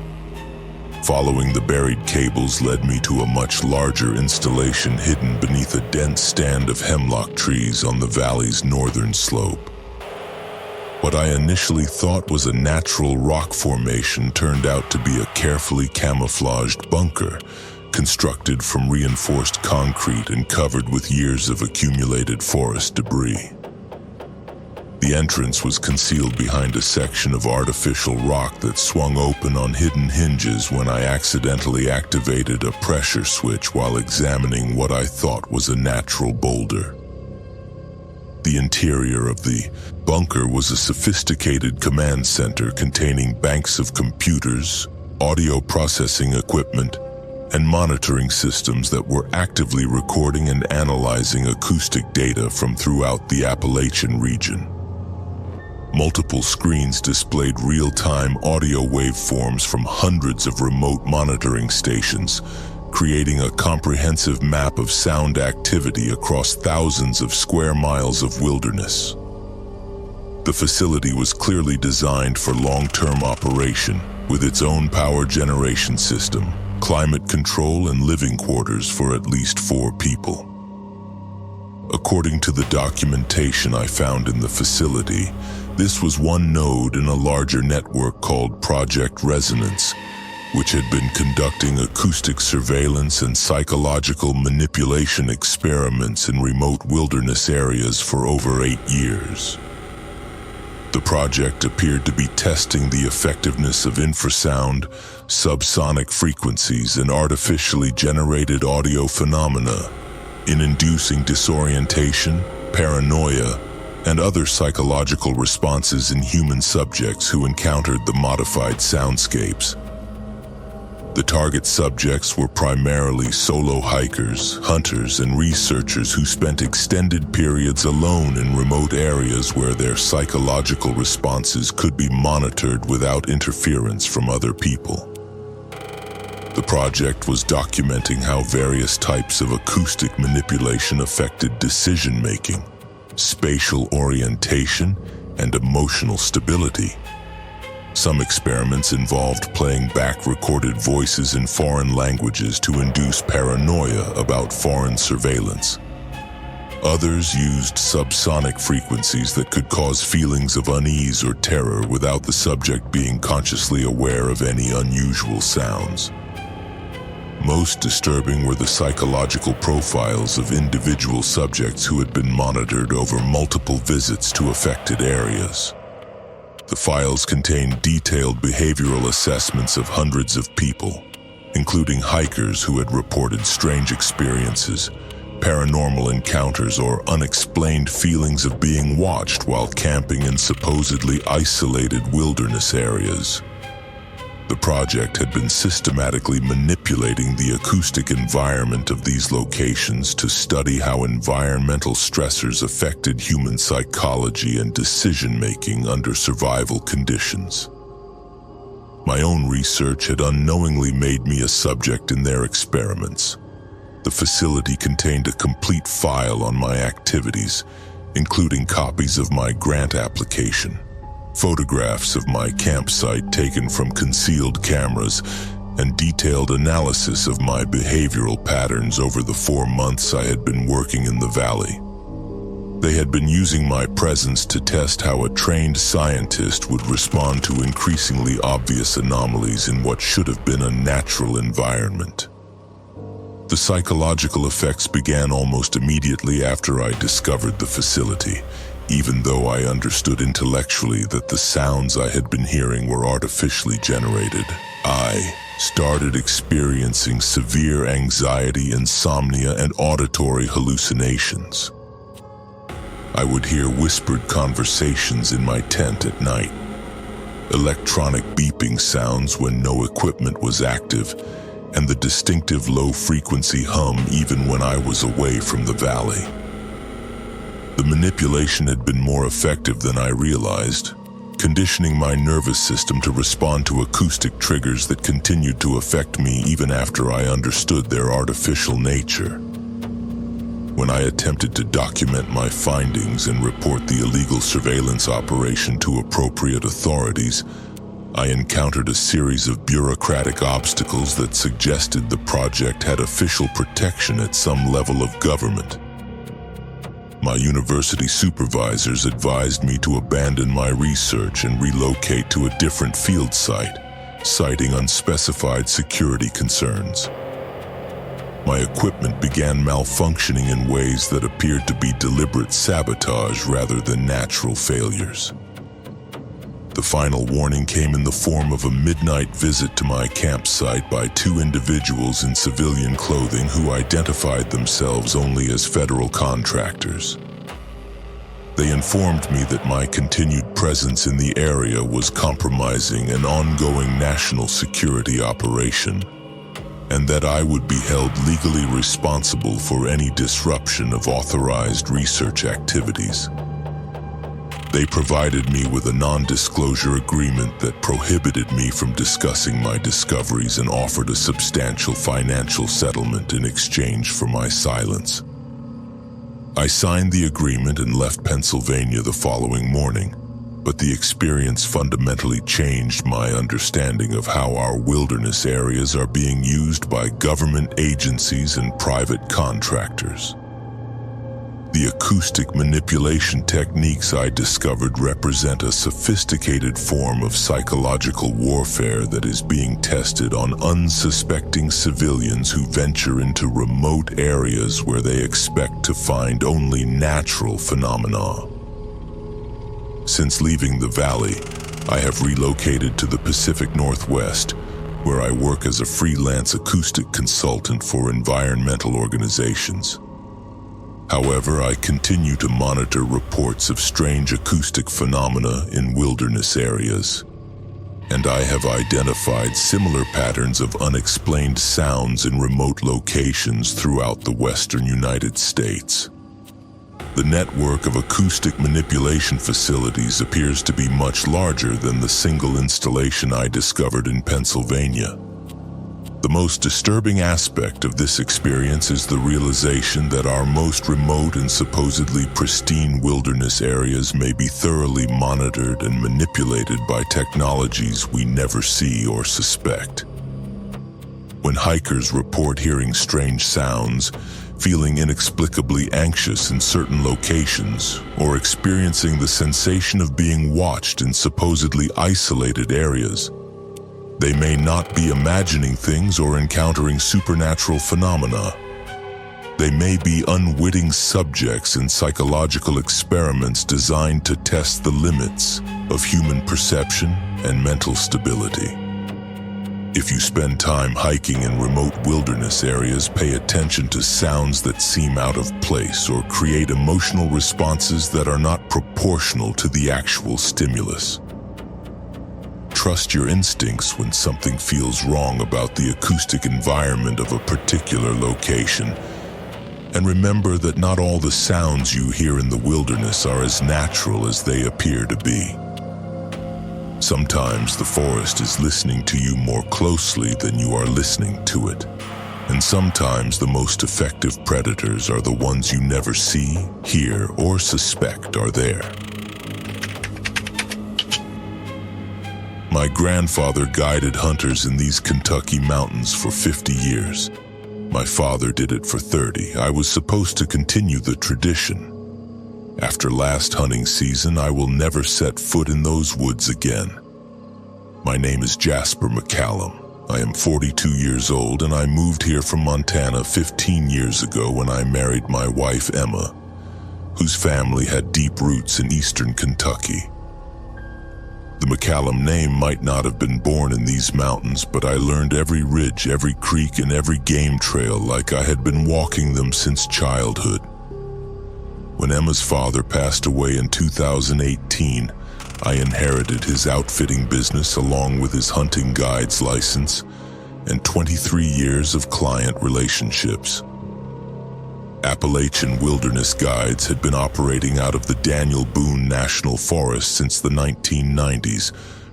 Following the buried cables led me to a much larger installation hidden beneath a dense stand of hemlock trees on the valley's northern slope. What I initially thought was a natural rock formation turned out to be a carefully camouflaged bunker, constructed from reinforced concrete and covered with years of accumulated forest debris. The entrance was concealed behind a section of artificial rock that swung open on hidden hinges when I accidentally activated a pressure switch while examining what I thought was a natural boulder. The interior of the bunker was a sophisticated command center containing banks of computers, audio processing equipment, and monitoring systems that were actively recording and analyzing acoustic data from throughout the Appalachian region. Multiple screens displayed real-time audio waveforms from hundreds of remote monitoring stations, creating a comprehensive map of sound activity across thousands of square miles of wilderness. The facility was clearly designed for long-term operation, with its own power generation system, climate control, and living quarters for at least 4 people. According to the documentation I found in the facility, this was one node in a larger network called Project Resonance, which had been conducting acoustic surveillance and psychological manipulation experiments in remote wilderness areas for over 8 years. The project appeared to be testing the effectiveness of infrasound, subsonic frequencies, and artificially generated audio phenomena in inducing disorientation, paranoia, and other psychological responses in human subjects who encountered the modified soundscapes. The target subjects were primarily solo hikers, hunters, and researchers who spent extended periods alone in remote areas where their psychological responses could be monitored without interference from other people. The project was documenting how various types of acoustic manipulation affected decision-making, spatial orientation, and emotional stability. Some experiments involved playing back recorded voices in foreign languages to induce paranoia about foreign surveillance. Others used subsonic frequencies that could cause feelings of unease or terror without the subject being consciously aware of any unusual sounds. Most disturbing were the psychological profiles of individual subjects who had been monitored over multiple visits to affected areas. The files contained detailed behavioral assessments of hundreds of people, including hikers who had reported strange experiences, paranormal encounters, or unexplained feelings of being watched while camping in supposedly isolated wilderness areas. The project had been systematically manipulating the acoustic environment of these locations to study how environmental stressors affected human psychology and decision-making under survival conditions. My own research had unknowingly made me a subject in their experiments. The facility contained a complete file on my activities, including copies of my grant application, photographs of my campsite taken from concealed cameras, and detailed analysis of my behavioral patterns over the 4 months I had been working in the valley. They had been using my presence to test how a trained scientist would respond to increasingly obvious anomalies in what should have been a natural environment. The psychological effects began almost immediately after I discovered the facility. Even though I understood intellectually that the sounds I had been hearing were artificially generated, I started experiencing severe anxiety, insomnia, and auditory hallucinations. I would hear whispered conversations in my tent at night, electronic beeping sounds when no equipment was active, and the distinctive low-frequency hum even when I was away from the valley. The manipulation had been more effective than I realized, conditioning my nervous system to respond to acoustic triggers that continued to affect me even after I understood their artificial nature. When I attempted to document my findings and report the illegal surveillance operation to appropriate authorities, I encountered a series of bureaucratic obstacles that suggested the project had official protection at some level of government. My university supervisors advised me to abandon my research and relocate to a different field site, citing unspecified security concerns. My equipment began malfunctioning in ways that appeared to be deliberate sabotage rather than natural failures. The final warning came in the form of a midnight visit to my campsite by two individuals in civilian clothing who identified themselves only as federal contractors. They informed me that my continued presence in the area was compromising an ongoing national security operation, and that I would be held legally responsible for any disruption of authorized research activities. They provided me with a non-disclosure agreement that prohibited me from discussing my discoveries and offered a substantial financial settlement in exchange for my silence. I signed the agreement and left Pennsylvania the following morning, but the experience fundamentally changed my understanding of how our wilderness areas are being used by government agencies and private contractors. The acoustic manipulation techniques I discovered represent a sophisticated form of psychological warfare that is being tested on unsuspecting civilians who venture into remote areas where they expect to find only natural phenomena. Since leaving the valley, I have relocated to the Pacific Northwest, where I work as a freelance acoustic consultant for environmental organizations. However, I continue to monitor reports of strange acoustic phenomena in wilderness areas, and I have identified similar patterns of unexplained sounds in remote locations throughout the western United States. The network of acoustic manipulation facilities appears to be much larger than the single installation I discovered in Pennsylvania. The most disturbing aspect of this experience is the realization that our most remote and supposedly pristine wilderness areas may be thoroughly monitored and manipulated by technologies we never see or suspect. When hikers report hearing strange sounds, feeling inexplicably anxious in certain locations, or experiencing the sensation of being watched in supposedly isolated areas, they may not be imagining things or encountering supernatural phenomena. They may be unwitting subjects in psychological experiments designed to test the limits of human perception and mental stability. If you spend time hiking in remote wilderness areas, pay attention to sounds that seem out of place or create emotional responses that are not proportional to the actual stimulus. Trust your instincts when something feels wrong about the acoustic environment of a particular location. And remember that not all the sounds you hear in the wilderness are as natural as they appear to be. Sometimes the forest is listening to you more closely than you are listening to it. And sometimes the most effective predators are the ones you never see, hear, or suspect are there. My grandfather guided hunters in these Kentucky mountains for 50 years. My father did it for 30. I was supposed to continue the tradition. After last hunting season, I will never set foot in those woods again. My name is Jasper McCallum. I am 42 years old, and I moved here from Montana 15 years ago when I married my wife Emma, whose family had deep roots in eastern Kentucky. The McCallum name might not have been born in these mountains, but I learned every ridge, every creek, and every game trail like I had been walking them since childhood. When Emma's father passed away in 2018, I inherited his outfitting business along with his hunting guide's license and 23 years of client relationships. Appalachian Wilderness Guides had been operating out of the Daniel Boone National Forest since the 1990s,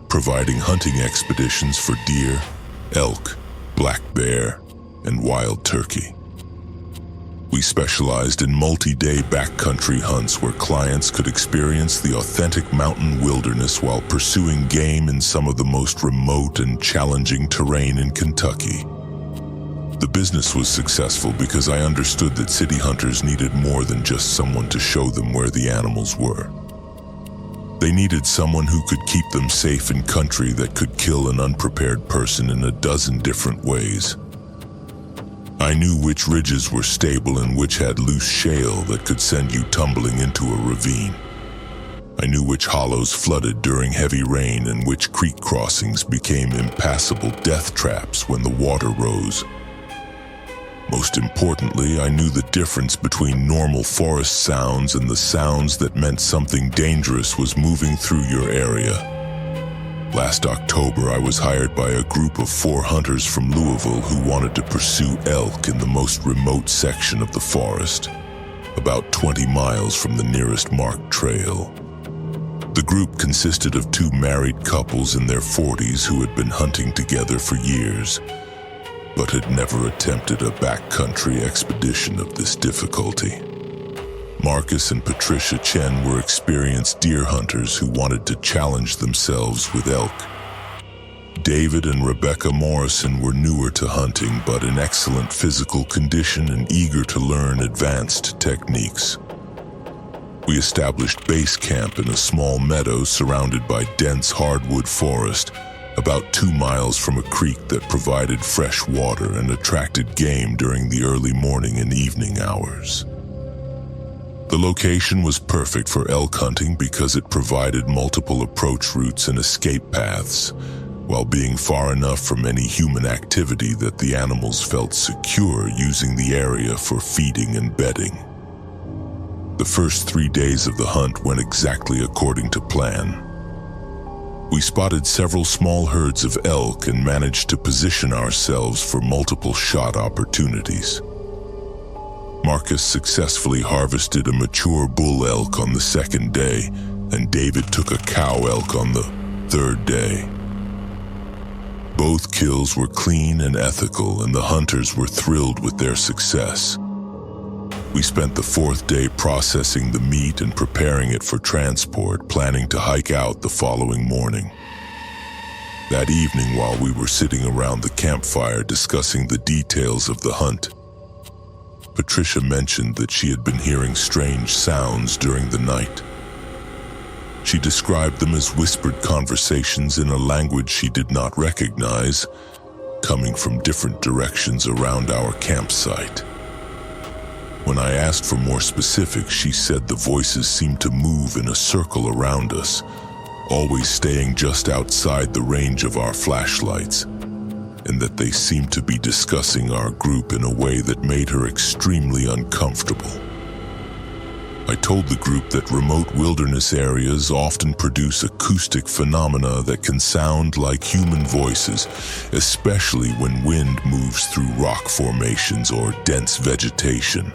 providing hunting expeditions for deer, elk, black bear, and wild turkey. We specialized in multi-day backcountry hunts where clients could experience the authentic mountain wilderness while pursuing game in some of the most remote and challenging terrain in Kentucky. The business was successful because I understood that city hunters needed more than just someone to show them where the animals were. They needed someone who could keep them safe in country that could kill an unprepared person in a dozen different ways. I knew which ridges were stable and which had loose shale that could send you tumbling into a ravine. I knew which hollows flooded during heavy rain and which creek crossings became impassable death traps when the water rose. Most importantly, I knew the difference between normal forest sounds and the sounds that meant something dangerous was moving through your area. Last October, I was hired by a group of 4 hunters from Louisville who wanted to pursue elk in the most remote section of the forest, about 20 miles from the nearest marked trail. The group consisted of 2 married couples in their 40s who had been hunting together for years, but had never attempted a backcountry expedition of this difficulty. Marcus and Patricia Chen were experienced deer hunters who wanted to challenge themselves with elk. David and Rebecca Morrison were newer to hunting but in excellent physical condition and eager to learn advanced techniques. We established base camp in a small meadow surrounded by dense hardwood forest, about 2 miles from a creek that provided fresh water and attracted game during the early morning and evening hours. The location was perfect for elk hunting because it provided multiple approach routes and escape paths, while being far enough from any human activity that the animals felt secure using the area for feeding and bedding. The first 3 days of the hunt went exactly according to plan. We spotted several small herds of elk and managed to position ourselves for multiple shot opportunities. Marcus successfully harvested a mature bull elk on the 2nd day, and David took a cow elk on the 3rd day. Both kills were clean and ethical, and the hunters were thrilled with their success. We spent the 4th day processing the meat and preparing it for transport, planning to hike out the following morning. That evening, while we were sitting around the campfire discussing the details of the hunt, Patricia mentioned that she had been hearing strange sounds during the night. She described them as whispered conversations in a language she did not recognize, coming from different directions around our campsite. When I asked for more specifics, she said the voices seemed to move in a circle around us, always staying just outside the range of our flashlights, and that they seemed to be discussing our group in a way that made her extremely uncomfortable. I told the group that remote wilderness areas often produce acoustic phenomena that can sound like human voices, especially when wind moves through rock formations or dense vegetation.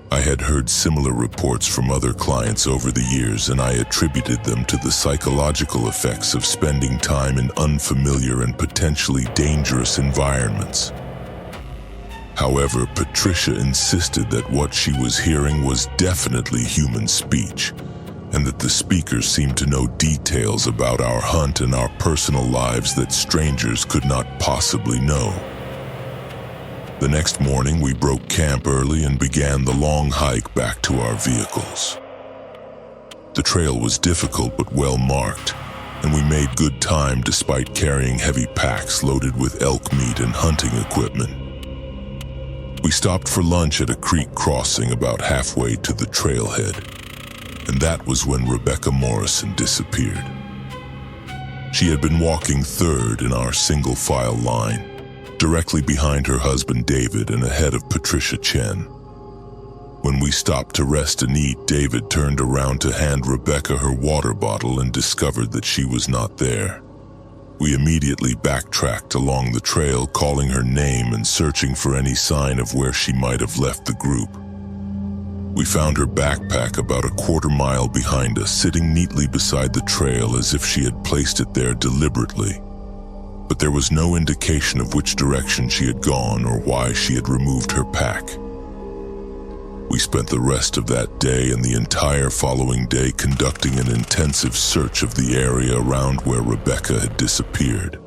I had heard similar reports from other clients over the years, and I attributed them to the psychological effects of spending time in unfamiliar and potentially dangerous environments. However, Patricia insisted that what she was hearing was definitely human speech, and that the speakers seemed to know details about our hunt and our personal lives that strangers could not possibly know. The next morning, we broke camp early and began the long hike back to our vehicles. The trail was difficult but well marked, and we made good time despite carrying heavy packs loaded with elk meat and hunting equipment. We stopped for lunch at a creek crossing about halfway to the trailhead, and that was when Rebecca Morrison disappeared. She had been walking 3rd in our single-file line, directly behind her husband David and ahead of Patricia Chen. When we stopped to rest and eat, David turned around to hand Rebecca her water bottle and discovered that she was not there. We immediately backtracked along the trail, calling her name and searching for any sign of where she might have left the group. We found her backpack about a 1/4 mile behind us, sitting neatly beside the trail as if she had placed it there deliberately. But there was no indication of which direction she had gone or why she had removed her pack. We spent the rest of that day and the entire following day conducting an intensive search of the area around where Rebecca had disappeared.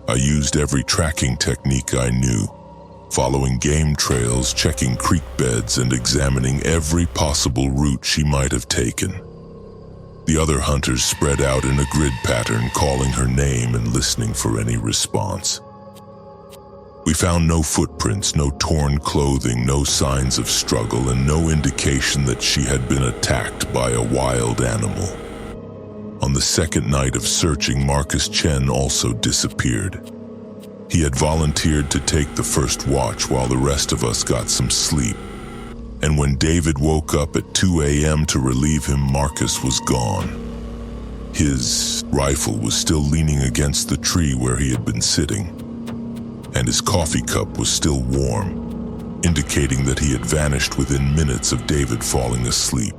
I used every tracking technique I knew, following game trails, checking creek beds, and examining every possible route she might have taken. The other hunters spread out in a grid pattern, calling her name and listening for any response. We found no footprints, no torn clothing, no signs of struggle, and no indication that she had been attacked by a wild animal. On the second night of searching, Marcus Chen also disappeared. He had volunteered to take the first watch while the rest of us got some sleep. And when David woke up at 2 a.m. to relieve him, Marcus was gone. His rifle was still leaning against the tree where he had been sitting, and his coffee cup was still warm, indicating that he had vanished within minutes of David falling asleep.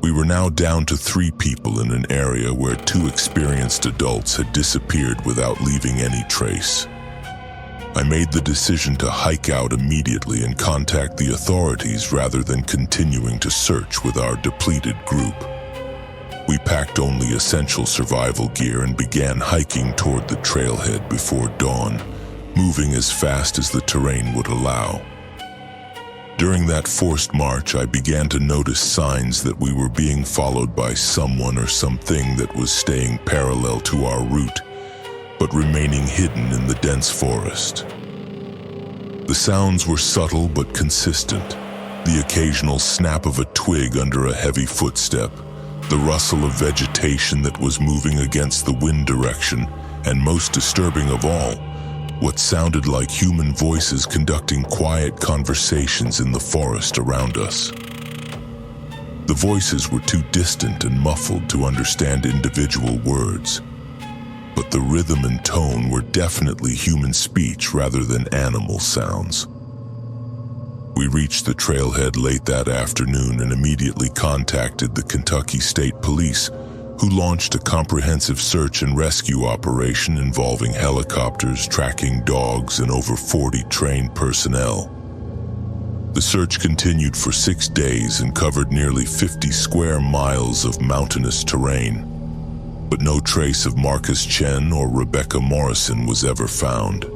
We were now down to 3 people in an area where 2 experienced adults had disappeared without leaving any trace. I made the decision to hike out immediately and contact the authorities rather than continuing to search with our depleted group. We packed only essential survival gear and began hiking toward the trailhead before dawn, moving as fast as the terrain would allow. During that forced march, I began to notice signs that we were being followed by someone or something that was staying parallel to our route, but remaining hidden in the dense forest. The sounds were subtle but consistent, the occasional snap of a twig under a heavy footstep, the rustle of vegetation that was moving against the wind direction, and most disturbing of all, what sounded like human voices conducting quiet conversations in the forest around us. The voices were too distant and muffled to understand individual words, but the rhythm and tone were definitely human speech rather than animal sounds. We reached the trailhead late that afternoon and immediately contacted the Kentucky State Police, who launched a comprehensive search and rescue operation involving helicopters, tracking dogs, and over 40 trained personnel. The search continued for 6 days and covered nearly 50 square miles of mountainous terrain, but no trace of Marcus Chen or Rebecca Morrison was ever found.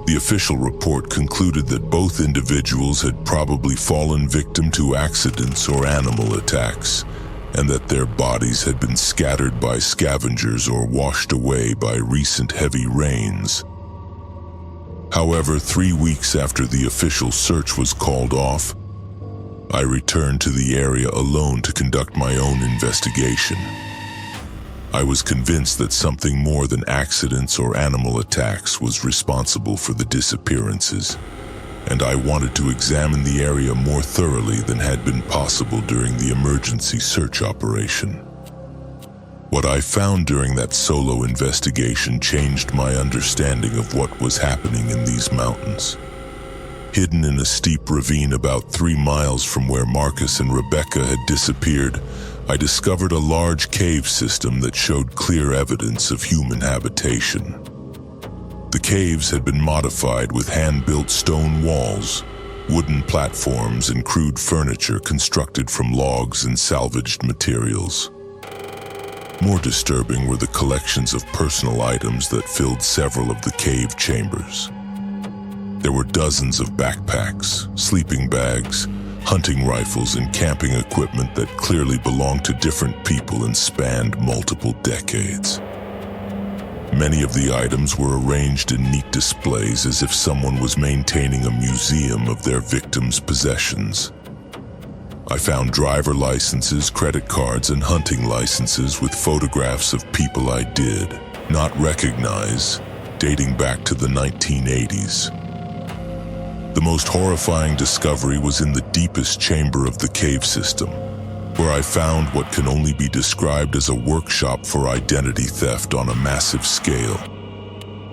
The official report concluded that both individuals had probably fallen victim to accidents or animal attacks, and that their bodies had been scattered by scavengers or washed away by recent heavy rains. However, 3 weeks after the official search was called off, I returned to the area alone to conduct my own investigation. I was convinced that something more than accidents or animal attacks was responsible for the disappearances, and I wanted to examine the area more thoroughly than had been possible during the emergency search operation. What I found during that solo investigation changed my understanding of what was happening in these mountains. Hidden in a steep ravine about 3 miles from where Marcus and Rebecca had disappeared, I discovered a large cave system that showed clear evidence of human habitation. The caves had been modified with hand-built stone walls, wooden platforms, and crude furniture constructed from logs and salvaged materials. More disturbing were the collections of personal items that filled several of the cave chambers. There were dozens of backpacks, sleeping bags, hunting rifles, and camping equipment that clearly belonged to different people and spanned multiple decades. Many of the items were arranged in neat displays as if someone was maintaining a museum of their victims' possessions. I found driver licenses, credit cards, and hunting licenses with photographs of people I did not recognize, dating back to the 1980s. The most horrifying discovery was in the deepest chamber of the cave system, where I found what can only be described as a workshop for identity theft on a massive scale.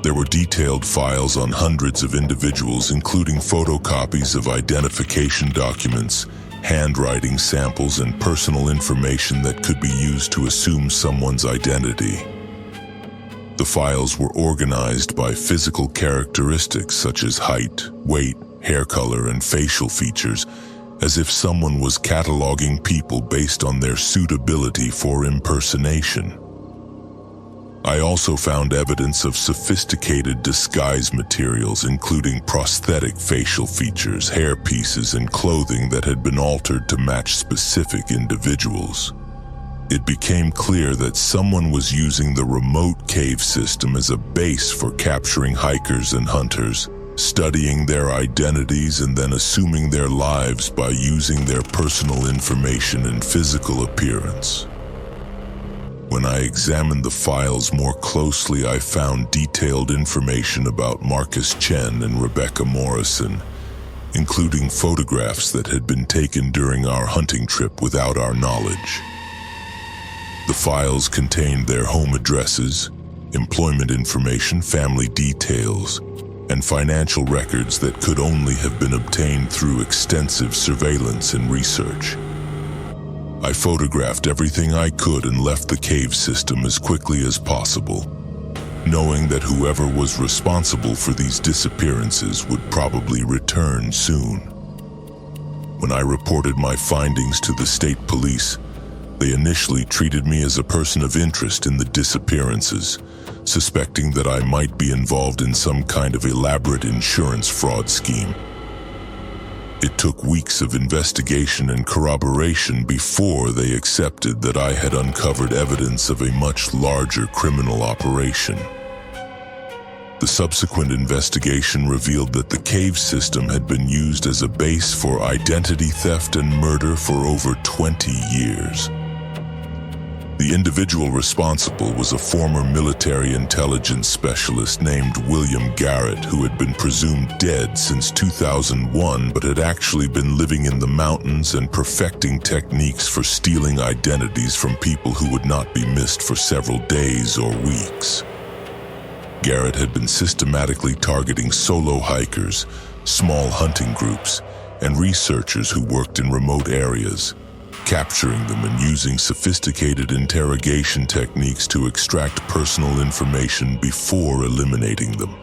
There were detailed files on hundreds of individuals, including photocopies of identification documents, handwriting samples, and personal information that could be used to assume someone's identity. The files were organized by physical characteristics such as height, weight, hair color, and facial features, as if someone was cataloging people based on their suitability for impersonation. I also found evidence of sophisticated disguise materials, including prosthetic facial features, hair pieces, and clothing that had been altered to match specific individuals. It became clear that someone was using the remote cave system as a base for capturing hikers and hunters, studying their identities and then assuming their lives by using their personal information and physical appearance. When I examined the files more closely, I found detailed information about Marcus Chen and Rebecca Morrison, including photographs that had been taken during our hunting trip without our knowledge. The files contained their home addresses, employment information, family details, and financial records that could only have been obtained through extensive surveillance and research. I photographed everything I could and left the cave system as quickly as possible, knowing that whoever was responsible for these disappearances would probably return soon. When I reported my findings to the state police, they initially treated me as a person of interest in the disappearances, suspecting that I might be involved in some kind of elaborate insurance fraud scheme. It took weeks of investigation and corroboration before they accepted that I had uncovered evidence of a much larger criminal operation. The subsequent investigation revealed that the cave system had been used as a base for identity theft and murder for over 20 years. The individual responsible was a former military intelligence specialist named William Garrett, who had been presumed dead since 2001 but had actually been living in the mountains and perfecting techniques for stealing identities from people who would not be missed for several days or weeks. Garrett had been systematically targeting solo hikers, small hunting groups, and researchers who worked in remote areas, capturing them and using sophisticated interrogation techniques to extract personal information before eliminating them.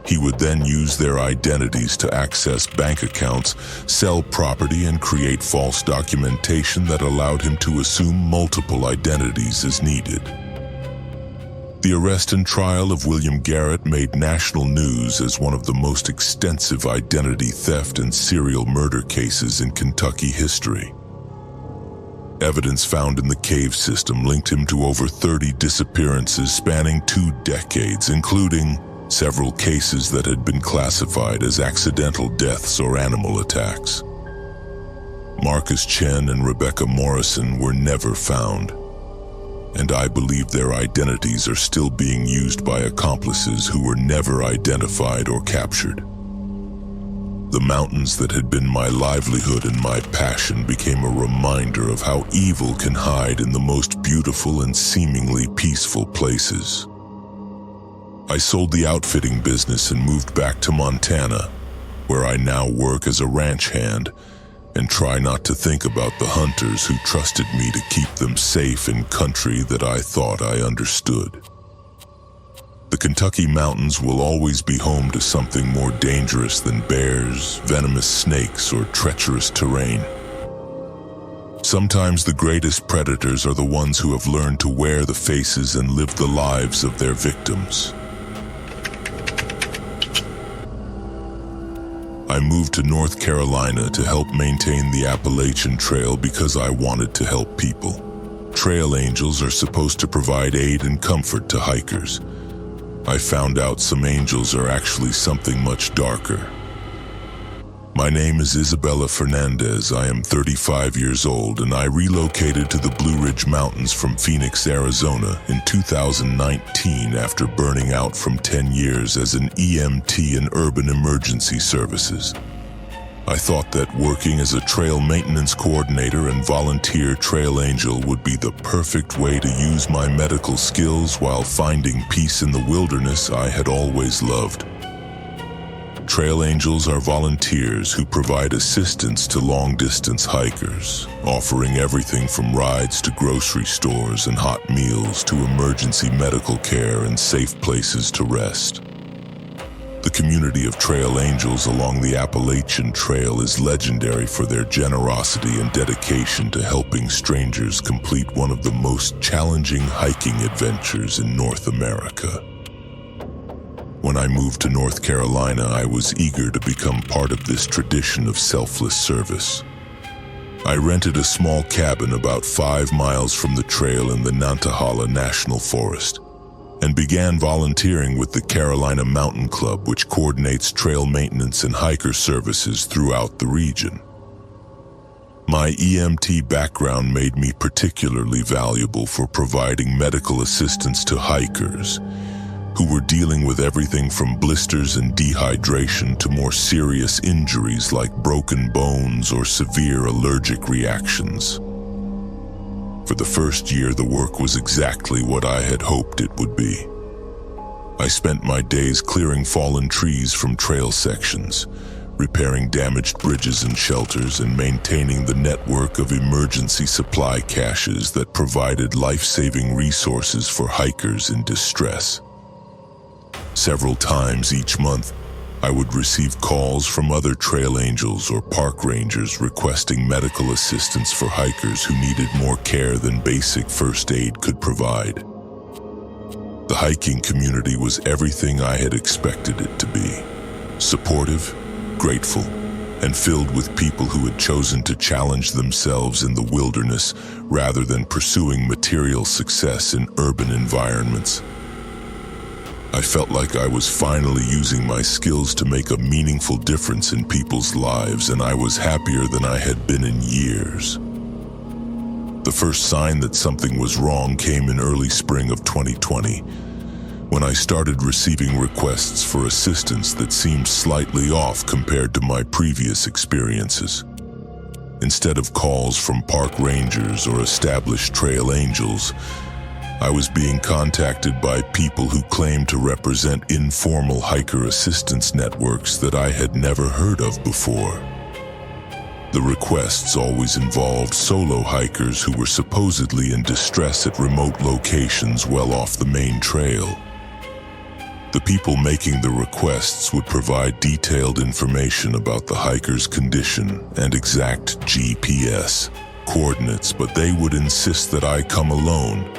He would then use their identities to access bank accounts, sell property, and create false documentation that allowed him to assume multiple identities as needed. The arrest and trial of William Garrett made national news as one of the most extensive identity theft and serial murder cases in Kentucky history. Evidence found in the cave system linked him to over 30 disappearances spanning 2 decades, including several cases that had been classified as accidental deaths or animal attacks. Marcus Chen and Rebecca Morrison were never found, and I believe their identities are still being used by accomplices who were never identified or captured. The mountains that had been my livelihood and my passion became a reminder of how evil can hide in the most beautiful and seemingly peaceful places. I sold the outfitting business and moved back to Montana, where I now work as a ranch hand and try not to think about the hunters who trusted me to keep them safe in country that I thought I understood. The Kentucky mountains will always be home to something more dangerous than bears, venomous snakes, or treacherous terrain. Sometimes the greatest predators are the ones who have learned to wear the faces and live the lives of their victims. I moved to North Carolina to help maintain the Appalachian Trail because I wanted to help people. Trail angels are supposed to provide aid and comfort to hikers. I found out some angels are actually something much darker. My name is Isabella Fernandez. I am 35 years old and I relocated to the Blue Ridge Mountains from Phoenix, Arizona in 2019 after burning out from 10 years as an EMT in urban emergency services. I thought that working as a trail maintenance coordinator and volunteer trail angel would be the perfect way to use my medical skills while finding peace in the wilderness I had always loved. Trail angels are volunteers who provide assistance to long-distance hikers, offering everything from rides to grocery stores and hot meals to emergency medical care and safe places to rest. The community of trail angels along the Appalachian Trail is legendary for their generosity and dedication to helping strangers complete one of the most challenging hiking adventures in North America. When I moved to North Carolina, I was eager to become part of this tradition of selfless service. I rented a small cabin about 5 miles from the trail in the Nantahala National Forest and began volunteering with the Carolina Mountain Club, which coordinates trail maintenance and hiker services throughout the region. My EMT background made me particularly valuable for providing medical assistance to hikers who were dealing with everything from blisters and dehydration to more serious injuries like broken bones or severe allergic reactions. For the first year, the work was exactly what I had hoped it would be. I spent my days clearing fallen trees from trail sections, repairing damaged bridges and shelters, and maintaining the network of emergency supply caches that provided life-saving resources for hikers in distress. Several times each month, I would receive calls from other trail angels or park rangers requesting medical assistance for hikers who needed more care than basic first aid could provide. The hiking community was everything I had expected it to be: supportive, grateful, and filled with people who had chosen to challenge themselves in the wilderness rather than pursuing material success in urban environments. I felt like I was finally using my skills to make a meaningful difference in people's lives, and I was happier than I had been in years. The first sign that something was wrong came in early spring of 2020, when I started receiving requests for assistance that seemed slightly off compared to my previous experiences. Instead of calls from park rangers or established trail angels, I was being contacted by people who claimed to represent informal hiker assistance networks that I had never heard of before. The requests always involved solo hikers who were supposedly in distress at remote locations well off the main trail. The people making the requests would provide detailed information about the hiker's condition and exact GPS coordinates, but they would insist that I come alone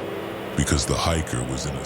because the hiker was in a